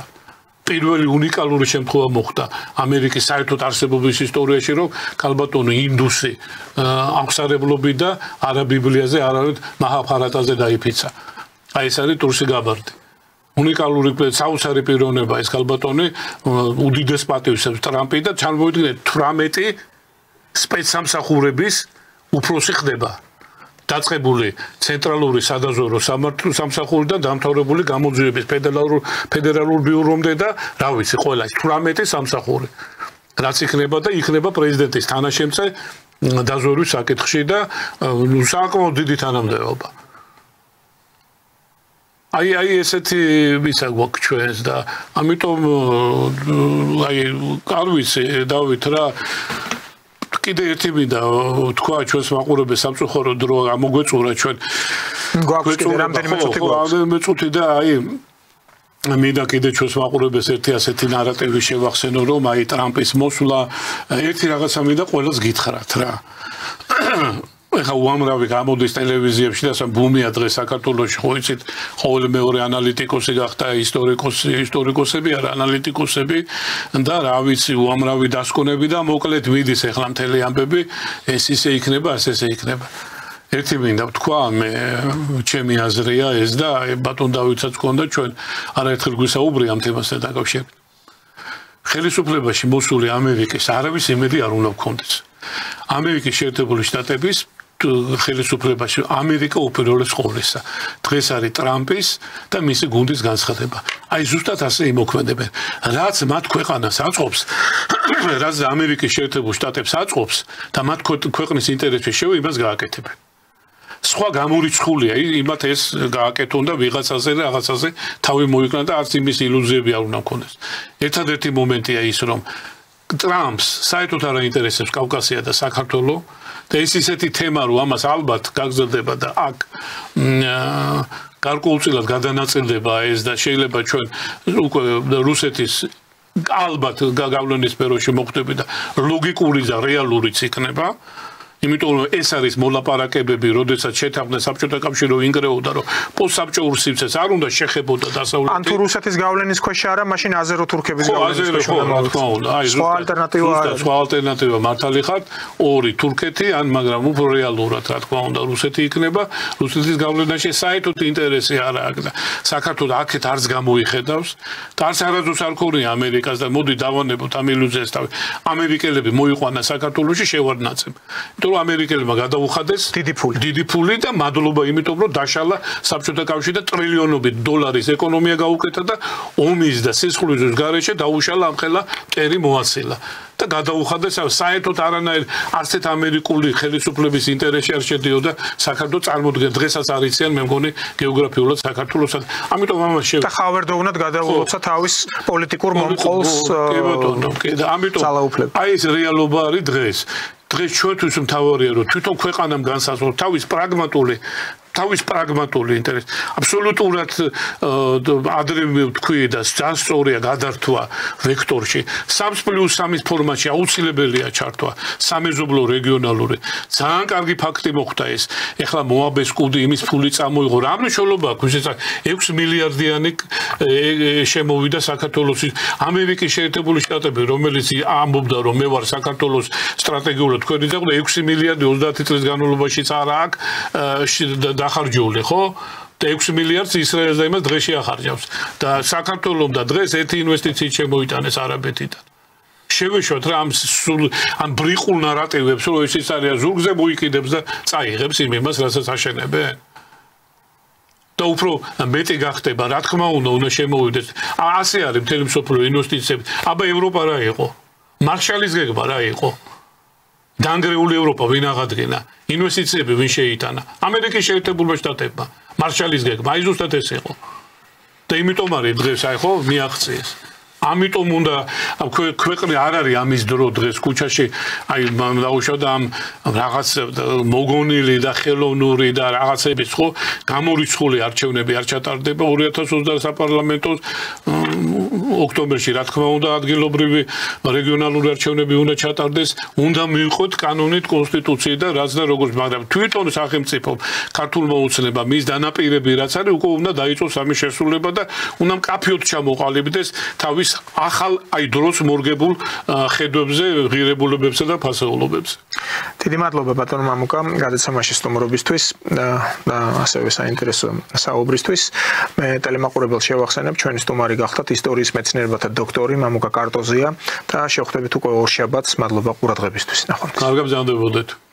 პირველი უნიკალური შემთხვევა მოხდა ამერიკის საერთოდ არსებობის ისტორიაში, რომ ქალბატონი ინდუსი აღსარებლობით და არა ბიბლიაზე, არამედ მაჰაბ ხარატაზე დაიფიცა. აი ეს არის ტურსი გაბარდი. უნიკალური საოცარი პიროვნება ეს ქალბატონი უდიდეს პატივისცემს ტრამპი და ჩამოვიდგინეთ 18 სპეცსამსახურების უფროსი ხდება. დაწყებული ცენტრალური სადაზვერვო სამსახური და დამთავრებული გამოძიების ფედერალურ ბიურომდე და რა ვიცი ყველა 18 სამსახური რაც იქნება და იქნება პრეზიდენტის თანაშემწე დაზვერვის საკითხში და საკმაოდ დიდი თანამდებობა აი ესეთი ვისა გვაქვს ჩვენს და ამიტომ აი არ ვიცი დავით რა კიდე ერთი მინდა თქვა ჩვენს მაყურებელს სამწუხაროდ დრო ამოგვეწურა ჩვენ გვაქვს კიდე რამდენიმე წუთი რამდენიმე წუთი და აი მინდა კიდე ჩვენს მაყურებელს ერთი ასეთი ნარატივი შევახსენო რომ აი ტრამპის მოსვლა ერთი რაღაცა მინდა ყველას გითხრათ რა ეხა უამრავი გამოდის ტელევიზიებში და სამ ბუმია დღეს საქართველოში ხო იცით ყოველი მეორე ანალიტიკოსი გახდა ისტორიკოსები არა ანალიტიკოსები და რა ვიცი უამრავი დასკვნები და მოკლედ მიდის ეხლა მთელი ამბები ეს ისე იქნება ასე იქნება ერთი მინდა ვთქვა მე ჩემი აზრია ეს და ბატონ დავითსაც გქონდა ჩვენ არაერთხელ გვისაუბრია ამ თემასთან დაკავშირებით ხელისუფლებაში მოსული ამერიკის არავის იმედი არ უნდა გქონდეს ამერიკის შეერთებული შტატების ხელისუფლებაში ამერიკა უპირველეს ყოვლისა დღეს არის ტრამპის და მისი გუნდის განცხადება აი ზუსტად ასე იმოქმედებენ რაც მათ ქვეყანას აწყობს რაც ამერიკის შეერთებულ შტატებს აწყობს და მათ ქვეყნის ინტერესში შევა იმას გააკეთებენ სხვა გამორიცხულია იმათ ეს გააკეთონ და ვიღაცაზე და რაღაცაზე თავი მოიკრან და არც იმის ილუზიები არ უნდა მქონდეს ერთადერთი მომენტია ის რომ ტრამპს საერთოდ არ აინტერესებს კავკასია და საქართველო და ეს ისეთი თემა რომ ამას ალბათ გაგრძელდება და აქ გარკვეულწილად გადანაწილდება ეს და შეიძლება ჩვენ უკვე რუსეთის ალბათ გავლენის სფეროში მოხვდები და ლოგიკური და რეალურიც იქნება იმიტომ რომ ეს არის მოლაპარაკებები, როდესაც შეთანხმდა საბჭოთა კავშირი რომ ინგრეოდა, რომ პოსტსაბჭოურ სივრცეს არ უნდა შეხებოდა დასავლეთი. ან თუ რუსეთის გავლენის ქვეშ არა, მაშინ აზერო-თურქების გავლენის ქვეშ უნდა მოხდა. აი, სხვა ალტერნატივა არა. სხვა ალტერნატივა მართალი ხარ, ორი თურქეთი, ან მაგრამ უფრო რეალურად, რა თქმა უნდა, რუსეთი იქნება, რუსეთის გავლენაში საერთოდ ინტერესი არ აქვს და საქართველოს აქეთ არც გამოიხედავს. და არც არასდროს არ ქონია ამერიკას და მოდი დავანებოთ ამ ილუზიას თავი. ამერიკელები მოიყვანა საქართველოში შევარდნაცემ. იმიტომ რომ ამერიკელებმა გადაუხადეს დიდი ფული და მადლობა იმიტომ რომ დაშალა საბჭოთა კავშირი და ტრილიონობით დოლარის ეკონომია გაუკეთა და ომის და სისხლის გარეშე დაუშალა ამხელა მტერი მოასილა. და გადაუხადეს საერთოდ არანაირ არცეთ ამერიკული ხელისუფლების ინტერესში არ შედიოდა საქართველოს წარმოდგენ დღესაც არიციან მე მგონი გეოგრაფიულად საქართველოსაც ამიტომ ამას და ხავერდოვნად გადაულოცა თავის პოლიტიკურ მომყოლს და ამიტომ აი ეს რეალობა არის დღეს ჩვენთვის მთავარია რომ თვითონ ქვეყანამ განსაზღვროს თავის პრაგმატული ინტერესი. აბსოლუტურად ადრე ვთქვი და ძალიან სწორია გადართვა ვექტორში. 3+3 ფორმატში აუცილებელია ჩართვა სამეზობლო რეგიონალური. ძალიან კარგი ფაქტი მოხდა ეს. ეხლა მოაბესკუდი იმის ფული წამოიღო. რა მნიშვნელობა აქვს ეს 6 მილიარდიანი შემოვიდა საქართველოსი. ამერიკის შეერთებული შტატები, რომელიც ამბობდა რომ მე ვარ საქართველოს სტრატეგიულად თქვენი და 6 მილიარდი 30 წლის განმავლობაშიც არა აქვს დახარჯული, ხო? და 6 მილიარდს ისრაელს და იმას დღეში ახარჯავს. და საქართველოს და დღეს ერთი ინვესტიციით შემოიტანეს არაბეთიდან. შევეშოთ რა ამ ბრიყულ ნარატივებს, რომ ეს არის ზურგზე მოიკიდებს და წაიღებს იმ იმას, რასაც აშენებენ. და უფრო მეტი გახდება, რა თქმა უნდა შემოვიდეს. ასე არის მთელი მსოფლიო ინვესტიციები. აბა ევროპა რა იყო? მარშალის გეგმა რა იყო? დანგრეული ევროპა ვინ აღადგინა? ინვესტიციები ვინ შეიტანა? ამერიკის შეერთებულმა შტატებმა. მარშალის გეგმა აი ზუსტად ეს იყო. და იმიტომ არის დღეს აი ხო მიაღწიეს. ამიტომ უნდა ქვეყნი არ არის ამის დრო დღეს ქუჩაში აი დაუშვადა ამ რაღაც მოგონილი და ხელოვნური და რაღაცების ხო გამორიცხული არჩევნები არ ჩატარდება 2020 საპარლამენტო ოქტომბერში რა თქმა უნდა ადგილობრივი რეგიონალური არჩევნები უნდა ჩატარდეს უნდა მიიღოთ კანონით კონსტიტუცია და რაც და როგორც მაგრამ თვითონ სახელმწიფო ქართულმა უცნებამ მის დანაპირები რაც არის უკვე უნდა დაიწყოს ამის შესრულება და უნდა მკაფიოდ ჩამოყალიბდეს თავის ახალ აი დროს მორგებულ ხედვებზე, ღირებულებებსა და ფასეულობებზე. დიდი მადლობა ბატონო მამუკა გადაცემაში სტუმრობისთვის და ასევე საინტერესო საუბრისთვის. მე ტელემაყურებელს შევახსენებ, ჩვენი სტუმარი გახდათ ისტორიის მეცნიერებათა დოქტორი მამუკა კარტოზია და შევხვდებით უკვე ორ შაბათს. მადლობა ყურადღებისთვის. ნახვამდის. კარგად გზავნდებოდეთ.